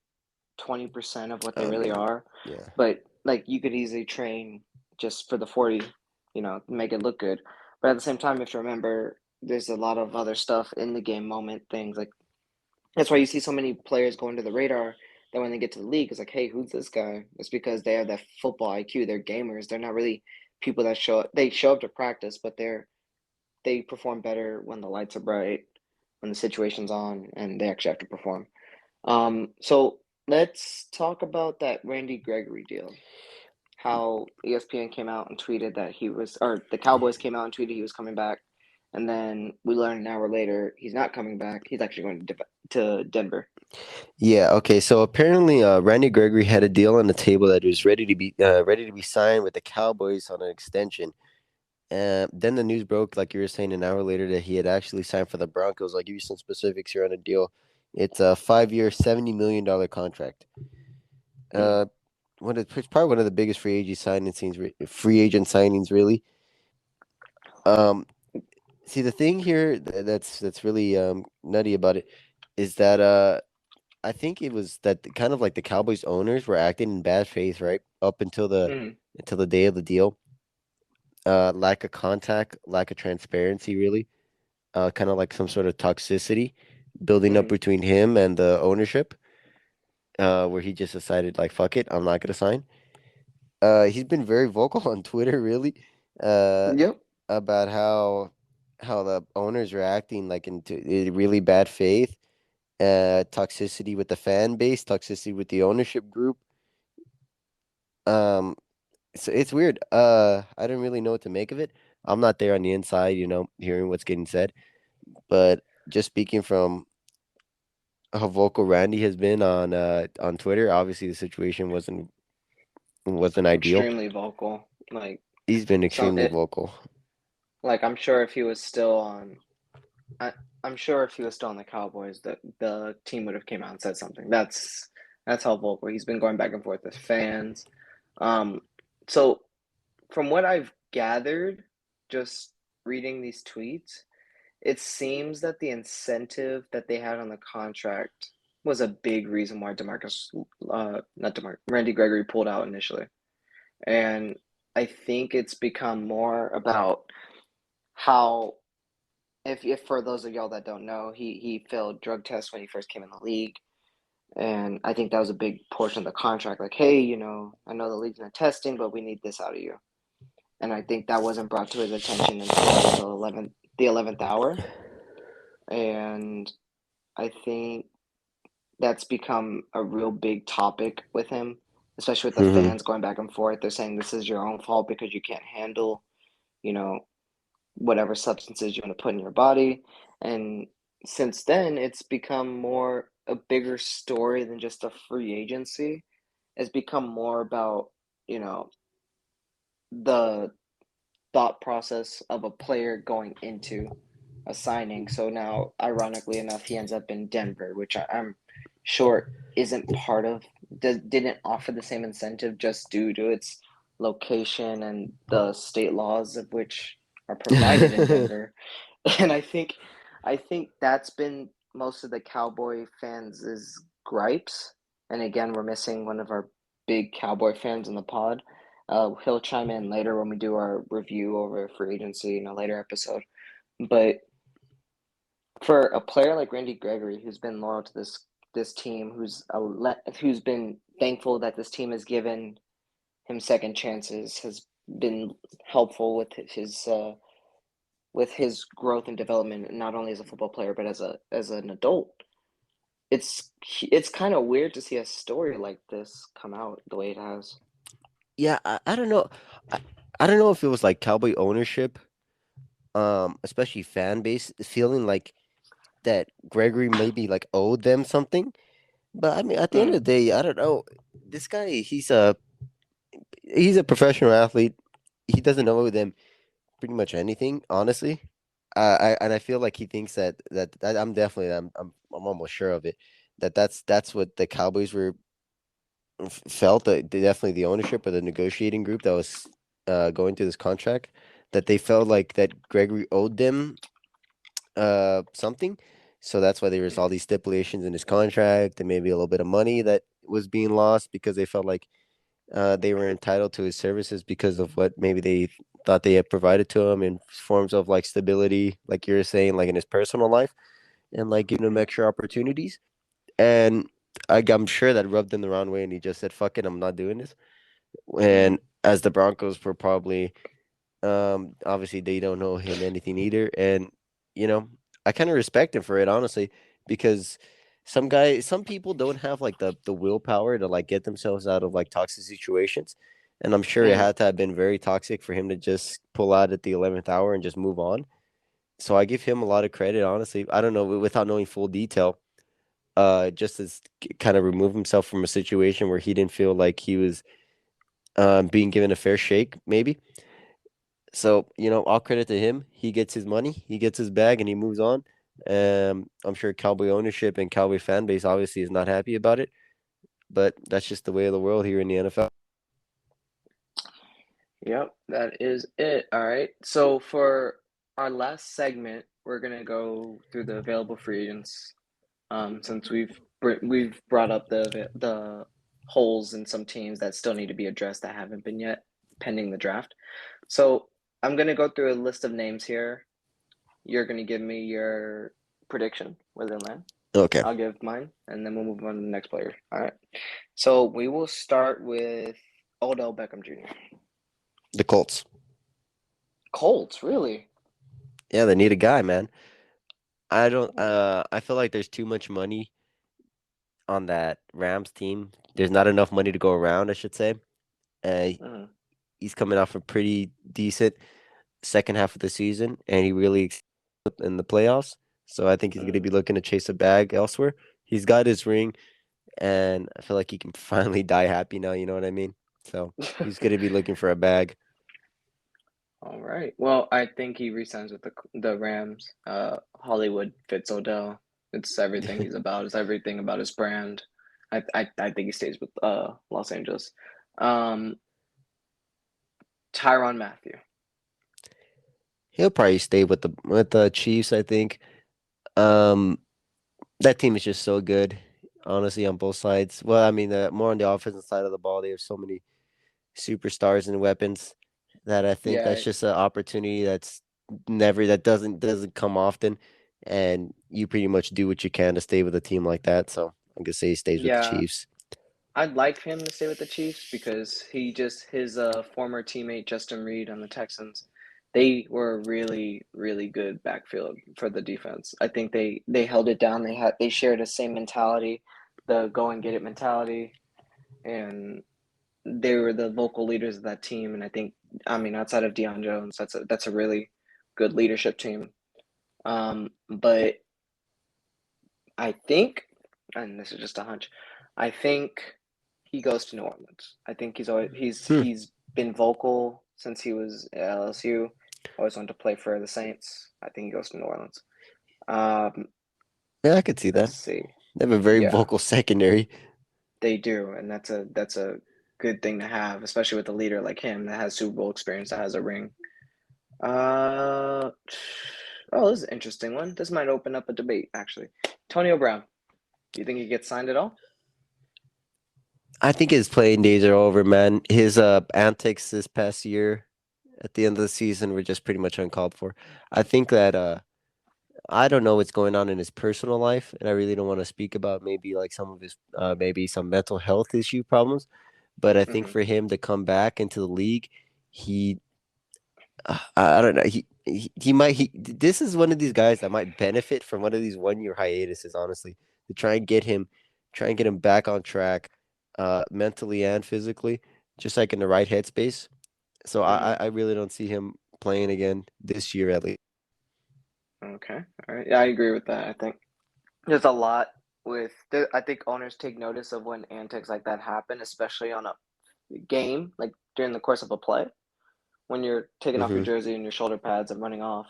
20% of what they Oh really man, are, yeah, but like you could easily train just for the 40, make it look good. But at the same time, you have to remember there's a lot of other stuff in the game moment things like that's why you see so many players go into the radar that when they get to the league, it's like, hey, who's this guy? It's because they have that football IQ. They're gamers. They're not really people that show up. They show up to practice, but they perform better when the lights are bright, when the situation's on, and they actually have to perform. So let's talk about that Randy Gregory deal. How ESPN came out and tweeted that he was, or the Cowboys came out and tweeted he was coming back, and then we learned an hour later he's not coming back. He's actually going to Denver. yeah. Okay, so apparently, Randy Gregory had a deal on the table that was ready to be signed with the Cowboys on an extension. Then the news broke, like you were saying, an hour later that he had actually signed for the Broncos. I'll give you some specifics here on the deal. It's a 5-year, $70 million contract. Hmm. Uh, it's probably one of the biggest free agent signings, really. Um, See, the thing here that's really nutty about it is that I think it was that kind of like the Cowboys owners were acting in bad faith, right? Up Hmm. until the day of the deal. Lack of contact, lack of transparency, really. Kind of like some sort of toxicity building up Hmm. between him and the ownership, where he just decided like, fuck it, I'm not gonna sign. He's been very vocal on Twitter, really, uh, Yep. about how the owners are acting like into really bad faith, toxicity with the fan base, toxicity with the ownership group. Um, it's weird. I don't really know what to make of it. I'm not there on the inside, hearing what's getting said, but just speaking from how vocal Randy has been on Twitter, obviously the situation wasn't ideal. Extremely vocal. Like He's been some extremely it vocal. like I'm sure if he was still on I, I'm sure if he was still on the Cowboys, the team would have came out and said something. That's how vocal he's been going back and forth with fans. Um, so from what I've gathered, just reading these tweets, it seems that the incentive that they had on the contract was a big reason why not Demarcus, Randy Gregory pulled out initially. And I think it's become more about how, if for those of y'all that don't know, he failed drug tests when he first came in the league. And I think that was a big portion of the contract. Like, hey, I know the league's not testing, but we need this out of you. And I think that wasn't brought to his attention until the 11th hour. And I think that's become a real big topic with him, especially with the Hmm. fans going back and forth. They're saying this is your own fault because you can't handle, you know, whatever substances you want to put in your body. And since then, it's become more a bigger story than just a free agency. It's become more about, you know, the thought process of a player going into a signing. So now, ironically enough, he ends up in Denver, which I'm sure isn't part of, didn't offer the same incentive just due to its location and the state laws of which are provided in Denver. And I think that's been most of the Cowboy fans' gripes. And again, we're missing one of our big Cowboy fans in the pod. He'll chime in later when we do our review over free agency in a later episode. But for a player like Randy Gregory, who's been loyal to this team, who's been thankful that this team has given him second chances, has been helpful with his growth and development, not only as a football player but as an adult. It's kind of weird to see a story like this come out the way it has. Yeah, I don't know. I, I don't know if it was like Cowboy ownership, especially fan base, feeling like that Gregory maybe like owed them something. But I mean, at the end of Mm, the day, I don't know. This guy, he's a professional athlete. He doesn't owe them pretty much anything, honestly. And I feel like he thinks that I'm almost sure of it that that's what the Cowboys were felt that definitely the ownership or the negotiating group that was going through this contract that they felt like that Gregory owed them something. So that's why there was all these stipulations in his contract and maybe a little bit of money that was being lost because they felt like they were entitled to his services because of what maybe they thought they had provided to him in forms of like stability, like you were saying, like in his personal life and like giving him mm, extra opportunities. And I'm sure that rubbed him the wrong way, and he just said, "Fuck it, I'm not doing this." mm, And as the Broncos were probably, obviously they don't know him anything either, and you know, I kind of respect him for it, honestly, because some people don't have like the willpower to like get themselves out of like toxic situations, and I'm sure it mm, had to have been very toxic for him to just pull out at the 11th hour and just move on. So I give him a lot of credit, honestly. I don't know without knowing full detail, just as kind of remove himself from a situation where he didn't feel like he was being given a fair shake, maybe. So, all credit to him. He gets his money, he gets his bag, and he moves on. I'm sure Cowboy ownership and Cowboy fan base obviously is not happy about it, but that's just the way of the world here in the NFL. yep, that is it. All right. So for our last segment, we're gonna go through the available free agents. Since we've brought up the holes in some teams that still need to be addressed that haven't been yet, pending the draft. So I'm gonna go through a list of names here. You're gonna give me your prediction where they land. Okay. I'll give mine, and then we'll move on to the next player. All right. So we will start with Odell Beckham Jr. The Colts. Colts, really? Yeah, they need a guy, man. I feel like there's too much money on that Rams team. There's not enough money to go around, I should say. Uh, Mm, he's coming off a pretty decent second half of the season, and he really excelled in the playoffs. So I think he's going to mm. be looking to chase a bag elsewhere. He's got his ring, and I feel like he can finally die happy now. You know what I mean? So he's going to be looking for a bag. All right. Well, I think he resigns with the Rams. Hollywood fits Odell. It's everything he's about. It's everything about his brand. I think he stays with Los Angeles. Um, Tyrann Mathieu. He'll probably stay with the Chiefs, I think. Um, that team is just so good, honestly, on both sides. Well, I mean, more on the offensive side of the ball, they have so many superstars and weapons that I think that's Yeah, just an opportunity that doesn't come often, and you pretty much do what you can to stay with a team like that. So I'm gonna say he stays with the yeah. Chiefs. I'd like him to stay with the Chiefs because his former teammate Justin Reed on the Texans, they were a really really good backfield for the defense. I think they held it down. They shared the same mentality, the go and get it mentality, and they were the vocal leaders of that team. And I mean, outside of Deion Jones, that's a really good leadership team. But I think, and this is just a hunch, I think he goes to New Orleans. I think Hmm. he's been vocal since he was at LSU. Always wanted to play for the Saints. I think he goes to New Orleans. Um, Yeah, I could see let's that. see. They have a very Yeah, vocal secondary. they do, and that's a good thing to have, especially with a leader like him that has Super Bowl experience, that has a ring. Uh, oh, this is an interesting one. This might open up a debate, actually. Antonio Brown. Do you think he gets signed at all? I think his playing days are over, man. His antics this past year at the end of the season were just pretty much uncalled for. I think that I don't know what's going on in his personal life, and I really don't want to speak about maybe like some of his maybe some mental health issue problems. But I think Mm-hmm. for him to come back into the league, he I don't know. He might this is one of these guys that might benefit from one of these 1 year hiatuses, honestly, to try and get him back on track, mentally and physically, just like in the right headspace. So Mm-hmm. I really don't see him playing again this year at least. Okay. All right. Yeah, I agree with that. I think there's a lot I think owners take notice of when antics like that happen, especially on a game, like during the course of a play, when you're taking off your Hmm. jersey and your shoulder pads and running off,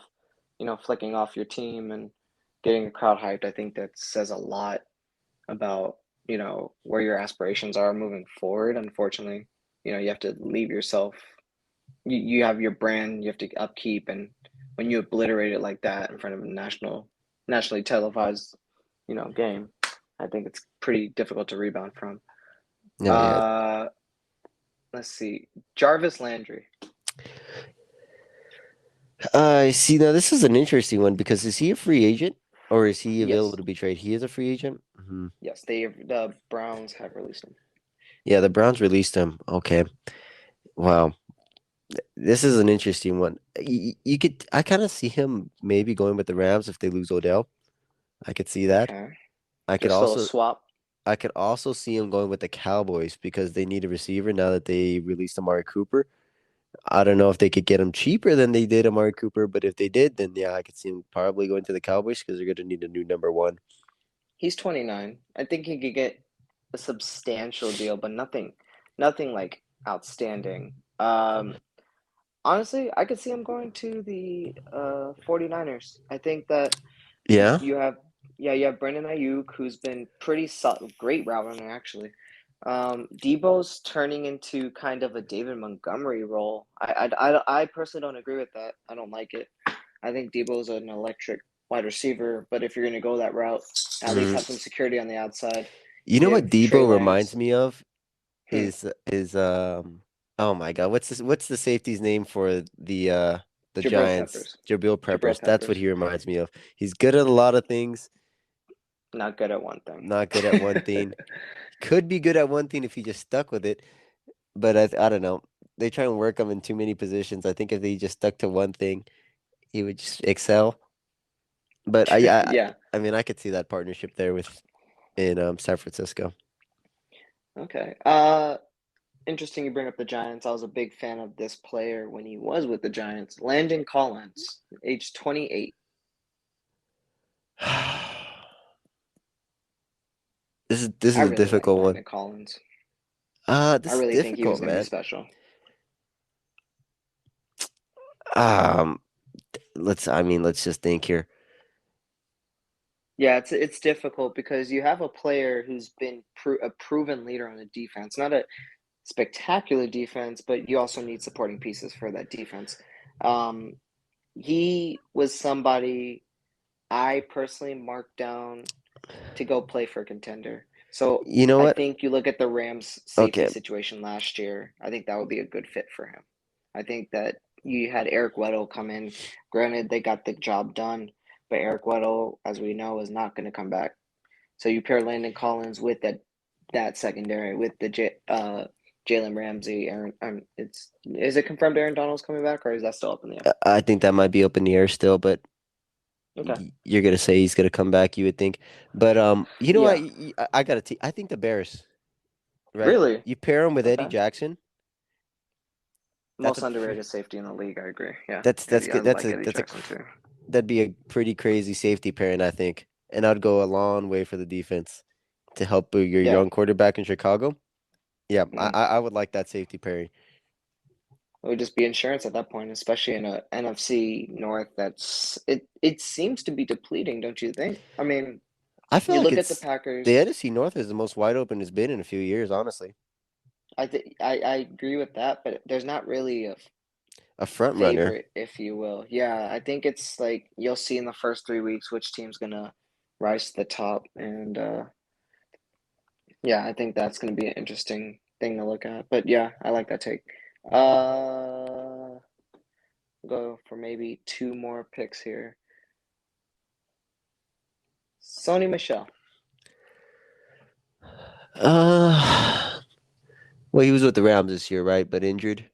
flicking off your team and getting a crowd hyped. I think that says a lot about, where your aspirations are moving forward. Unfortunately, you have to leave yourself, you have your brand, you have to upkeep, and when you obliterate it like that in front of a nationally televised, game, I think it's pretty difficult to rebound from. Yeah, yeah. Uh, let's see, Jarvis Landry. I see. Now this is an interesting one because is he a free agent or is he available Yes, to be traded? He is a free agent. yes, the Browns have released him. Yeah, the Browns released him. Okay. Wow. This is an interesting one. I kind of see him maybe going with the Rams if they lose Odell. I could see that. Okay, I could just a little also swap. I could also see him going with the Cowboys because they need a receiver now that they released Amari Cooper. I don't know if they could get him cheaper than they did Amari Cooper, but if they did, then yeah, I could see him probably going to the Cowboys because they're going to need a new number one. He's 29. I think he could get a substantial deal, but nothing like outstanding. Honestly, I could see him going to the 49ers. I think that Yeah. you have yeah, you have Brandon Ayuk, who's been pretty great route runner actually. Debo's turning into kind of a David Montgomery role. I personally don't agree with that. I don't like it. I think Debo's an electric wide receiver, but if you're going to go that route, at least Mm. have some security on the outside. You know what Give Trey Debo reminds Lance, me of hmm, is oh my God, what's the safety's name for the Jabril Giants? Peppers. Jabril Jabril Peppers. That's what Peppers, he reminds me of. He's good at a lot of things, not good at one thing. not good at one thing. He could be good at one thing if he just stuck with it, but I don't know. They try and work him in too many positions. I think if he just stuck to one thing, he would just excel. But Yeah. I mean, I could see that partnership there with in San Francisco. Okay. Interesting you bring up the Giants. I was a big fan of this player when he was with the Giants. Landon Collins, age 28. This I is a really like difficult one. Landon Collins. I This is really think he was difficult, going to be man. special. Um, let's just think here. Yeah, it's difficult because you have a player who's been a proven leader on the defense, not a spectacular defense, but you also need supporting pieces for that defense. Um, he was somebody I personally marked down to go play for a contender. So You know I what? think you look at the Rams' safety Okay, situation last year. I think that would be a good fit for him. I think that you had Eric Weddle come in. Granted, they got the job done, but Eric Weddle, as we know, is not going to come back. So you pair Landon Collins with that secondary with the Jalen Ramsey. Aaron, it's is it confirmed Aaron Donald's coming back or is that still up in the air? I think that might be up in the air still, but Okay. you're gonna say he's gonna come back. You would think, but you know what? Yeah. I gotta. I think the Bears, right? Really? You pair him with Eddie Okay. Jackson. That's a Most underrated safety in the league. I agree. Yeah, that's Eddie. I good. That's like a Eddie Jackson too. that'd be a pretty crazy safety pairing, I think, and I'd go a long way for the defense to help your Yeah. young quarterback in Chicago. Yeah, Mm. I would like that safety pairing. It would just be insurance at that point, especially in a NFC North that's it seems to be depleting, don't you think? I mean, I feel you like look at the it's the Packers. NFC North is the most wide open it's been in a few years, honestly. I agree with that, but there's not really a A front runner. favorite, if you will. Yeah, I think it's like you'll see in the first 3 weeks which team's gonna rise to the top, and yeah, I think that's gonna be an interesting thing to look at. But yeah, I like that take. Uh, go for maybe two more picks here. Sony Michelle. Uh, well, he was with the Rams this year, right? But injured.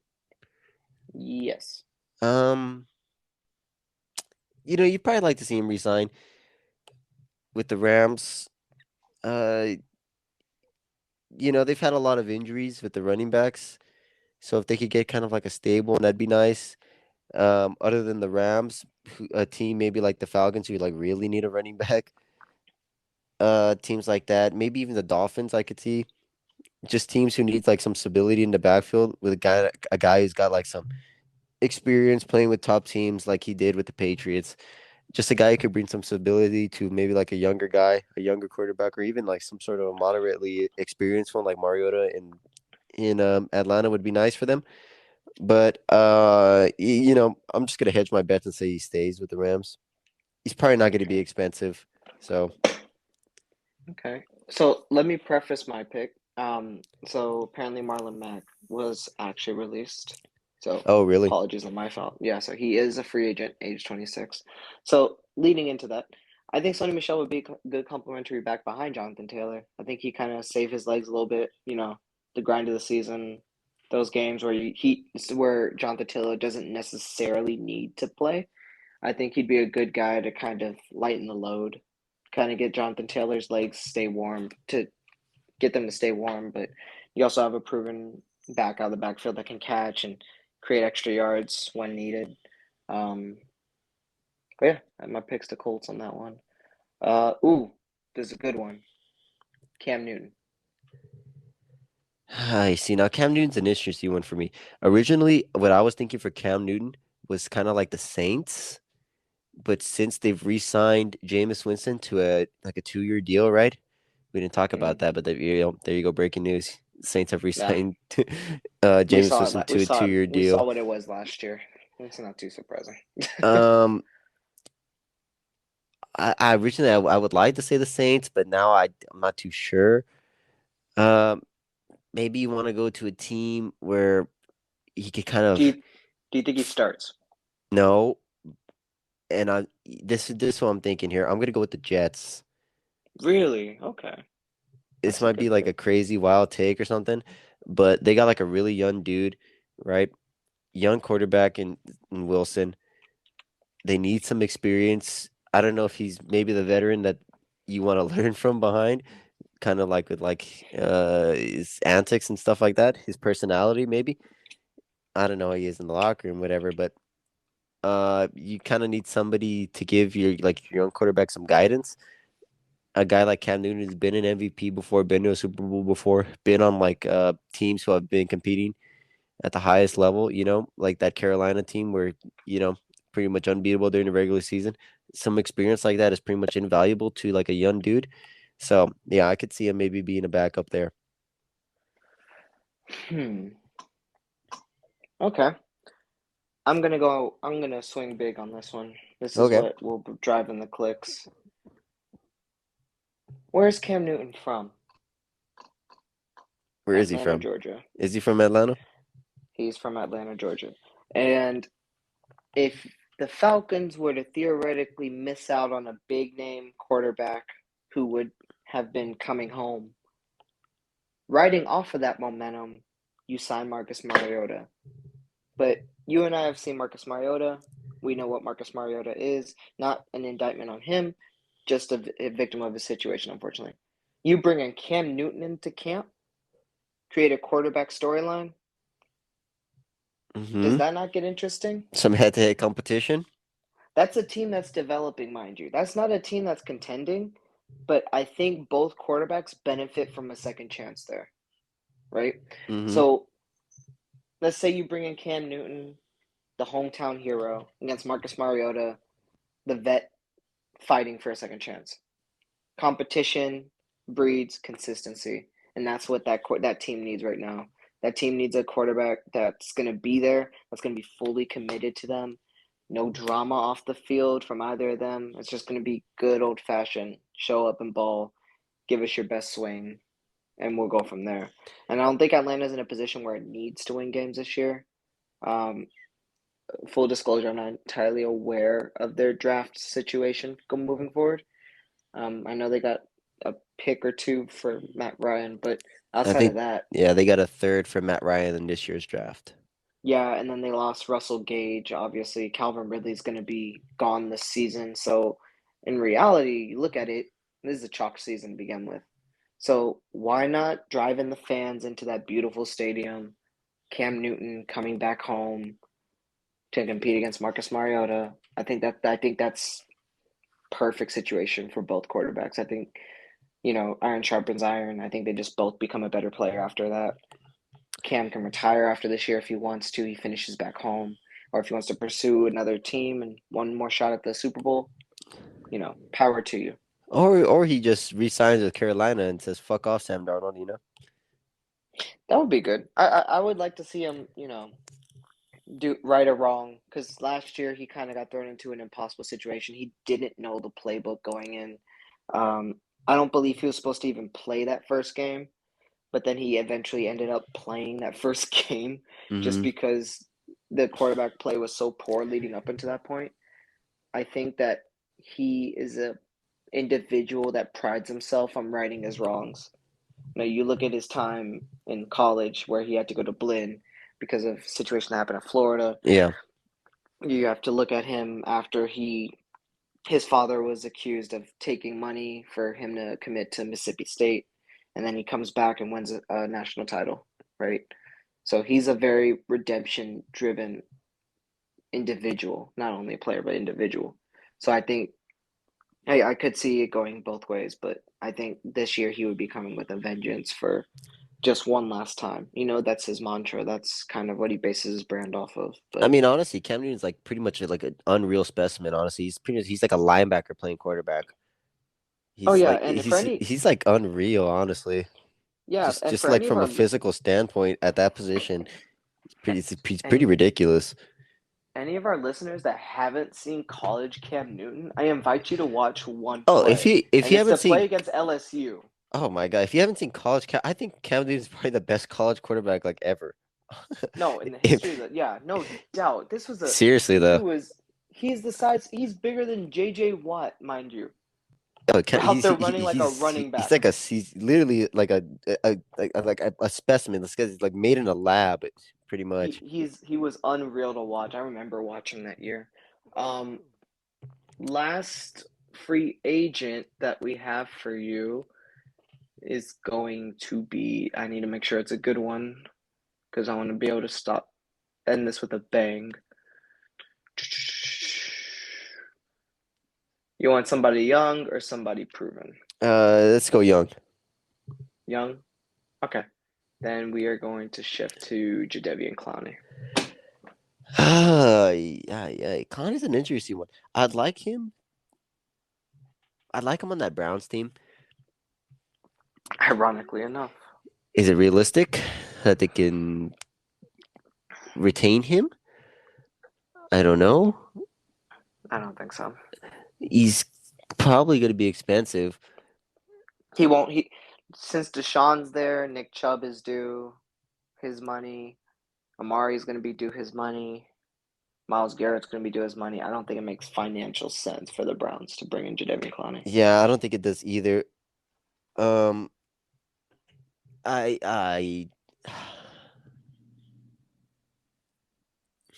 Yes. Um, you'd probably like to see him resign with the Rams. Uh, they've had a lot of injuries with the running backs. So if they could get kind of like a stable, that'd be nice. Other than the Rams, a team maybe like the Falcons who like really need a running back. Teams like that, maybe even the Dolphins, I could see. Just teams who need like some stability in the backfield with a guy who's got like some experience playing with top teams like he did with the Patriots. Just a guy who could bring some stability to maybe like a younger guy, a younger quarterback, or even like some sort of a moderately experienced one like Mariota in Atlanta would be nice for them. But I'm just gonna hedge my bets and say he stays with the Rams. He's probably not gonna be Okay. expensive. So, Okay. So let me preface my pick. So apparently Marlon Mack was actually released. So oh really? apologies on my fault. Yeah, so he is a free agent, age 26. So leading into that, I think Sonny Michel would be a good complementary back behind Jonathan Taylor. I think he kind of saved his legs a little bit, the grind of the season, those games where where Jonathan Taylor doesn't necessarily need to play. I think he'd be a good guy to kind of lighten the load, kind of get Jonathan Taylor's legs stay warm to get them to stay warm. But you also have a proven back out of the backfield that can catch and create extra yards when needed. Um, but yeah, my pick's the Colts on that one. There's a good one. Cam Newton. I see. Now Cam Newton's an interesting one for me. Originally, what I was thinking for Cam Newton was kind of like the Saints, but since they've re-signed Jameis Winston to a 2-year deal, right? We didn't talk about Mm, that, but there you go, breaking news. Saints have yeah, re-signed we Jameis saw Winston it. We to a saw it. two-year We saw deal. what it was last year. It's not too surprising. Um, I originally I would like to say the Saints, but now I'm not too sure. Um, maybe you want to go to a team where he could kind do you of do you think he starts? know, and this is what I'm thinking here. I'm gonna go with the Jets. Really? Okay, This that's a might be good like a pick. crazy wild take or something, but they got like a really young dude, right? Young quarterback in Wilson. They need some experience. I don't know if he's maybe the veteran that you want to learn from behind, kind of like with like his antics and stuff like that, his personality maybe. I don't know how he is in the locker room, whatever, but you kind of need somebody to give your young quarterback some guidance. A guy like Cam Newton has been an MVP before, been to a Super Bowl before, been on like teams who have been competing at the highest level, like that Carolina team where, pretty much unbeatable during the regular season. Some experience like that is pretty much invaluable to like a young dude. So yeah, I could see him maybe being a backup there. Hmm. Okay. I'm gonna swing big on this one. This is Okay. what will be driving the clicks. Where's Cam Newton from? Where is he Atlanta, from? Georgia. Is he from Atlanta? He's from Atlanta, Georgia. And if the Falcons were to theoretically miss out on a big name quarterback who would have been coming home, riding off of that momentum, you sign Marcus Mariota. But you and I have seen Marcus Mariota. We know what Marcus Mariota is. Not an indictment on him, just a victim of his situation, unfortunately. You bring in Cam Newton into camp, create a quarterback storyline. Does Mm-hmm. that not get interesting? Some head-to-head competition. That's a team that's developing, mind you. That's not a team that's contending, but I think both quarterbacks benefit from a second chance there, right? Mm-hmm. So let's say you bring in Cam Newton, the hometown hero, against Marcus Mariota, the vet fighting for a second chance. Competition breeds consistency, and that's what that team needs right now. That team needs a quarterback that's going to be there, that's going to be fully committed to them. No drama off the field from either of them. It's just going to be good old fashioned show up and ball, give us your best swing, and we'll go from there. And I don't think Atlanta's in a position where it needs to win games this year. Um, Full disclosure, I'm not entirely aware of their draft situation moving forward. I know they got a pick or two for Matt Ryan, but I outside of think, that, yeah, they got a third for Matt Ryan in this year's draft. yeah, and then they lost Russell Gage. Obviously, Calvin Ridley's going to be gone this season. So, in reality, you look at it, this is a chalk season to begin with. So, why not driving the fans into that beautiful stadium? Cam Newton coming back home to compete against Marcus Mariota. I think that's perfect situation for both quarterbacks. I think iron sharpens iron. I think they just both become a better player after that. Cam can retire after this year if he wants to. He finishes back home, or if he wants to pursue another team and one more shot at the Super Bowl. Power to you. Or he just resigns with Carolina and says, "Fuck off, Sam Darnold." That would be good. I would like to see him, do right or wrong because last year he kind of got thrown into an impossible situation. He didn't know the playbook going in. I don't believe he was supposed to even play that first game, but then he eventually ended up playing that first game just Mm-hmm. because the quarterback play was so poor leading up into that point. I think that he is a individual that prides himself on righting his wrongs. You look at his time in college where he had to go to Blinn because of a situation that happened in Florida. Yeah. You have to look at him after his father was accused of taking money for him to commit to Mississippi State, and then he comes back and wins a national title, right? So he's a very redemption driven individual, not only a player but individual. So I think hey, I could see it going both ways, but I think this year he would be coming with a vengeance for just one last time. That's his mantra. That's kind of what he bases his brand off of. I But mean, honestly, Cam Newton's like pretty much like an unreal specimen. Honestly, he's like a linebacker playing quarterback. oh He's yeah, like and for he's any he's like unreal, honestly. yeah, Just and just for like any of from a our physical standpoint at that position, he's pretty any ridiculous. any of our listeners that haven't seen college Cam Newton, I invite you to watch one Oh, play, if and you it's haven't the seen play against LSU. oh my God, if you haven't seen college Cam, I think Cam Newton's probably the best college quarterback like ever. No, in the If, history of the yeah, no doubt. seriously He though, was he's the size he's bigger than JJ Watt, mind you. oh, Out there running like a running he's back. like he's literally like a specimen. This guy's like made in a lab, pretty much. He was unreal to watch. I remember watching that year. Um, Last free agent that we have for you is going to be. I need to make sure it's a good one because I want to be able to end this with a bang. You want somebody young or somebody proven? Let's go young. Young? Okay. then we are going to shift to Jadeveon Clowney. Yeah. Connor's an interesting one. I'd like him. I'd like him on that Browns team. Ironically enough, Is it realistic that they can retain him? I don't know. I don't think so. He's probably going to be expensive. He won't. He since Deshaun's there, Nick Chubb is due his money. Amari's going to be due his money. Miles Garrett's going to be due his money. I don't think it makes financial sense for the Browns to bring in Jadeveon Clowney. Yeah, I don't think it does either. Um, I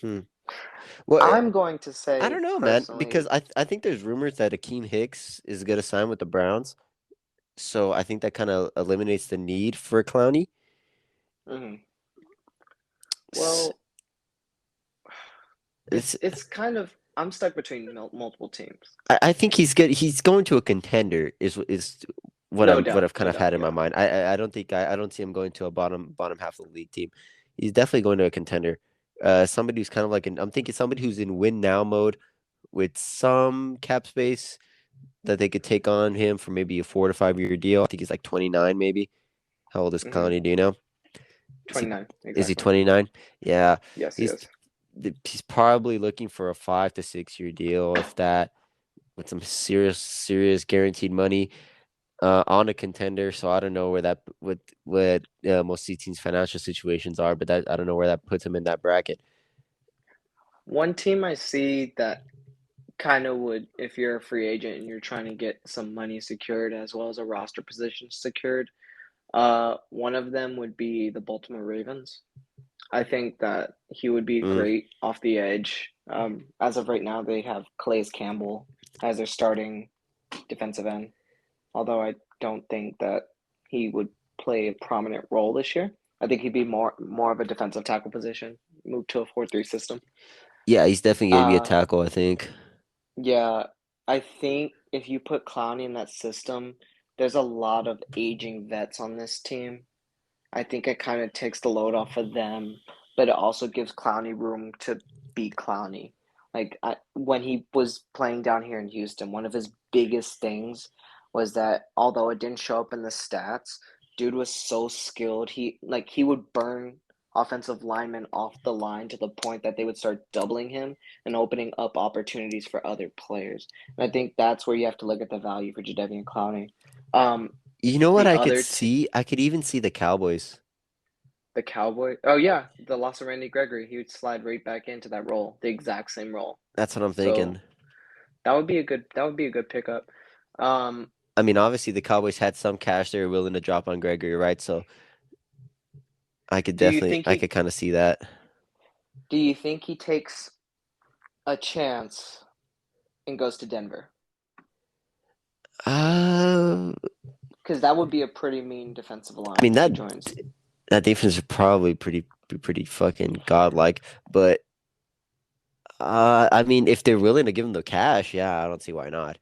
hmm. Well, I'm going to I say don't know, man, because personally, I think there's rumors that Akeem Hicks is going to sign with the Browns. So I think that kind of eliminates the need for Clowney. mhm. S- Well, It's it's kind of I'm stuck between multiple teams. I think he's good. He's going to a contender is No what doubt, I've kind no of doubt. had in my Yeah. mind. I don't think I don't see him going to a bottom half of the league team. He's definitely going to a contender. Somebody who's kind of like I'm thinking somebody who's in win now mode with some cap space that they could take on him for maybe a 4 to 5 year deal. I think he's like 29 maybe. How old is Hmm. Clowney? Do you know? Is he 29 is he exactly. 29? Yeah, Yes, he he's is. he's probably looking for a 5 to 6 year deal, if that, with some serious guaranteed money on a contender. So I don't know where that what most of teams' financial situations are, but that I don't know where that puts him in that bracket. One team I see that kind of would, if you're a free agent and you're trying to get some money secured as well as a roster position secured, one of them would be the Baltimore Ravens. I think that he would be Mm. great off the edge. As of right now, they have Calais Campbell as their starting defensive end, although I don't think that he would play a prominent role this year. I think he'd be more of a defensive tackle position, move to a 4-3 system. Yeah, he's definitely gonna be a Uh, tackle, I think. yeah, I think if you put Clowney in that system, there's a lot of aging vets on this team. I think it kind of takes the load off of them, but it also gives Clowney room to be Clowney. When he was playing down here in Houston, one of his biggest things was that although it didn't show up in the stats, dude was so skilled. He would burn offensive linemen off the line to the point that they would start doubling him and opening up opportunities for other players. And I think that's where you have to look at the value for Jadeveon Clowney. Um, You know what the I could other t- see? I could even see the Cowboys. The Cowboy. Oh yeah, the loss of Randy Gregory. He would slide right back into that role, the exact same role. That's what I'm So thinking. that would be a good pickup. Um, I mean, obviously the Cowboys had some cash they were willing to drop on Gregory, right? So do you think I he could kind of see that. do you think he takes a chance and goes to Denver? Uh, Because that would be a pretty mean defensive I mean line if that he joins. that defense is probably pretty fucking godlike, but I mean, if they're willing to give him the cash, yeah, I don't see why not.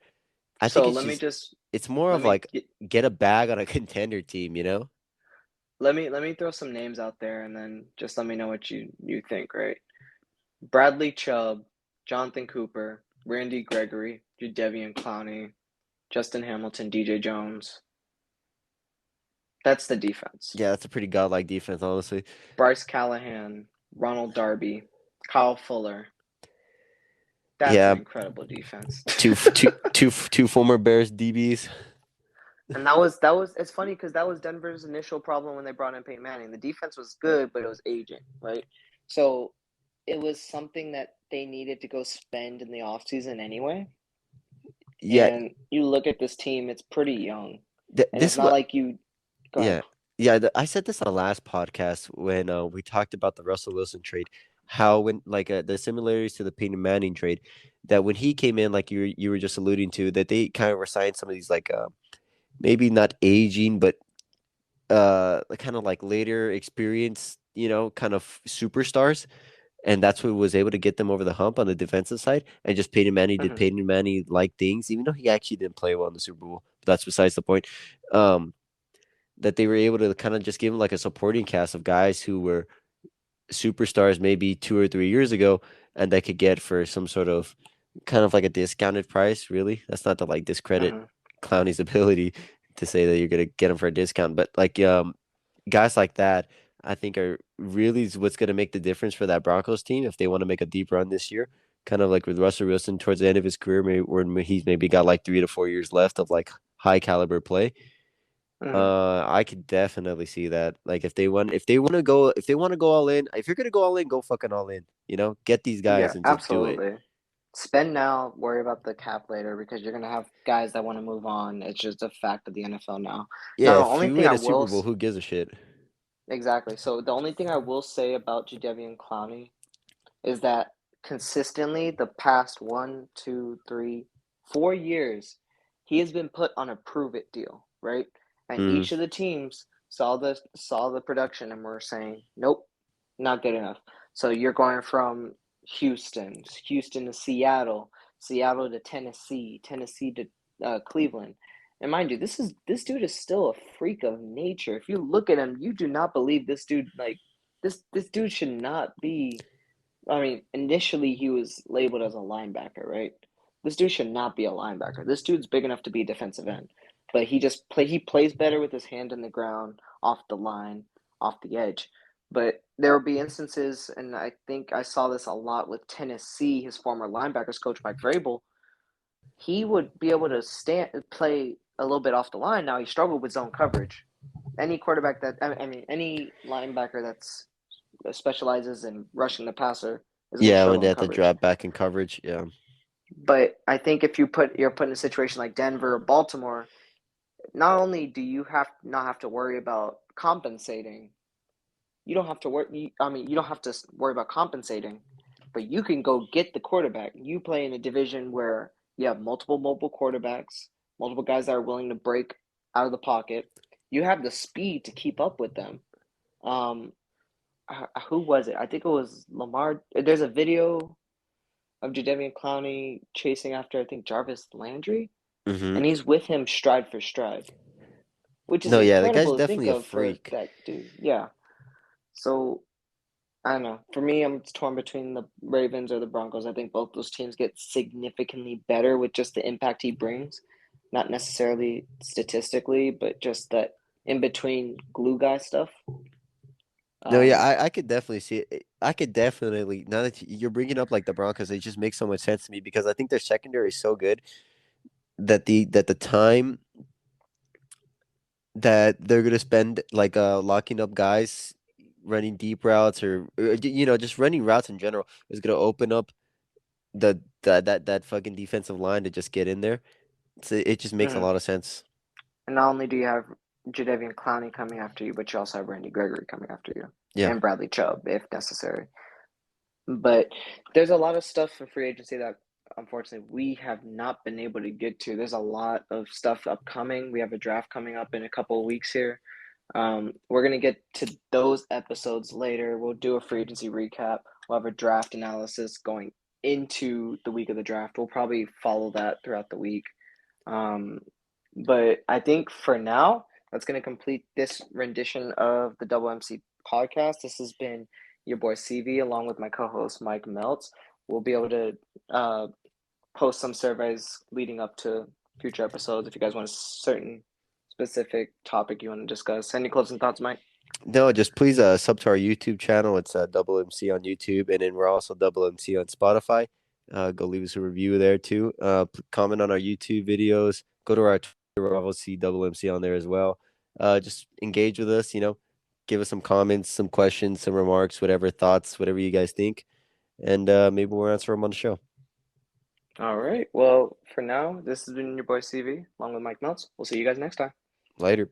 I think So it's just it's more let of me like get a bag on a contender team, you know? let me throw some names out there and then just let me know what you think. Right? Bradley Chubb, Jonathan Cooper, Randy Gregory, Jadeveon Clowney, Justin Hamilton, DJ Jones. That's the defense. Yeah, that's a pretty godlike defense, honestly. Bryce Callahan, Ronald Darby, Kyle Fuller. That's an Yeah, incredible defense. two former Bears DBs. And that was it's funny because that was Denver's initial problem when they brought in Peyton Manning. The defense was good, but it was aging, right? So it was something that they needed to go spend in the offseason anyway. Yeah, And you look at this team, it's pretty young. And it's this not what like you go ahead. yeah. Yeah, I said this on the last podcast when we talked about the Russell Wilson trade. How when like the similarities to the Peyton Manning trade, that when he came in, like you were just alluding to, that they kind of were signing some of these like maybe not aging, but kind of like later experience, kind of superstars. And that's what was able to get them over the hump on the defensive side. And just Peyton Manning did Mm-hmm. Peyton Manning like things, even though he actually didn't play well in the Super Bowl. But that's besides the point. Um, that they were able to kind of just give him like a supporting cast of guys who were superstars maybe 2 or 3 years ago, and that could get for some sort of kind of like a discounted price. Really, that's not to like discredit Hmm. Clowney's ability to say that you're gonna get him for a discount, but like guys like that, I think are really is what's gonna make the difference for that Broncos team if they want to make a deep run this year. Kind of like with Russell Wilson towards the end of his career, maybe when he's maybe got like 3 to 4 years left of like high caliber play. Hmm. I could definitely see that. Like if they want to go all in, if you're gonna go all in, go fucking all in. Get these Yeah, guys and just do it. absolutely. Spend now, worry about the cap later because you're gonna have guys that want to move on. It's just a fact of the NFL now. Now, Yeah, the if only you thing win I a Super will Bowl, who gives a shit? exactly. So the only thing I will say about Jadeveon Clowney is that consistently the past 1, 2, 3, 4 years, he has been put on a prove it deal, right? And Hmm. each of the teams saw the production and were saying, nope, not good enough. So you're going from Houston to Seattle, Seattle to Tennessee, Tennessee to Cleveland. And mind you, this dude is still a freak of nature. If you look at him, you do not believe this dude like this dude should not be. I mean, initially he was labeled as a linebacker, right? This dude should not be a linebacker. This dude's big enough to be a defensive end, but he plays better with his hand in the ground, off the line, off the edge. But there will be instances, and I think I saw this a lot with Tennessee. His former linebackers coach Mike Vrabel, he would be able to stand play a little bit off the line. Now he struggled with zone coverage. Any quarterback that I mean, any linebacker that's specializes in rushing the passer is going to Yeah, when struggle they in have to coverage. drop back in coverage. Yeah. But I think if you're put in a situation like Denver or Baltimore, not only do you have not have to worry about compensating, you don't have to worry. I mean, you don't have to worry about compensating, but you can go get the quarterback. You play in a division where you have multiple mobile quarterbacks, multiple guys that are willing to break out of the pocket. You have the speed to keep up with them. Um, who was it? I think it was Lamar. There's a video of Jadeveon Clowney chasing after I think Jarvis Landry, Hmm. and he's with him stride for stride, which is No, yeah, the guy's incredible to think definitely a of for freak. that dude. Yeah. So I don't know. For me, I'm torn between the Ravens or the Broncos. I think both those teams get significantly better with just the impact he brings, not necessarily statistically, but just that in between glue guy stuff. No, yeah, Um, I could definitely see it. I could definitely now that you're bringing up like the Broncos, it just makes so much sense to me because I think their secondary is so good that the time that they're gonna spend like locking up guys running deep routes or just running routes in general is gonna open up that fucking defensive line to just get in there. So it just makes a mhm. lot of sense. And not only do you have Jadeveon Clowney coming after you, but you also have Randy Gregory coming after you, Yeah. and Bradley Chubb if necessary. But there's a lot of stuff in free agency that unfortunately we have not been able to get to. There's a lot of stuff upcoming. We have a draft coming up in a couple of weeks here. We're gonna get to those episodes later. We'll do a free agency recap. We'll have a draft analysis going into the week of the draft. We'll probably follow that throughout the week. Um, but I think for now, that's going to complete this rendition of the Double MC podcast. This has been your boy CV along with my co host Mike Meltz. We'll be able to uh, post some surveys leading up to future episodes if you guys want a certain specific topic you want to discuss. Any closing thoughts, Mike? No, just please sub to our YouTube channel. It's Double MC on YouTube, and then we're also Double MC on Spotify. Go leave us a review there too. Comment on our YouTube videos. Go to our Twitter. We're obviously Double MC on there as well. Just engage with us. Give us some comments, some questions, some remarks, whatever thoughts, whatever you guys think, and maybe we'll answer them on the show. All right. Well, for now, this has been your boy CV along with Mike Meltz. We'll see you guys next time. Later.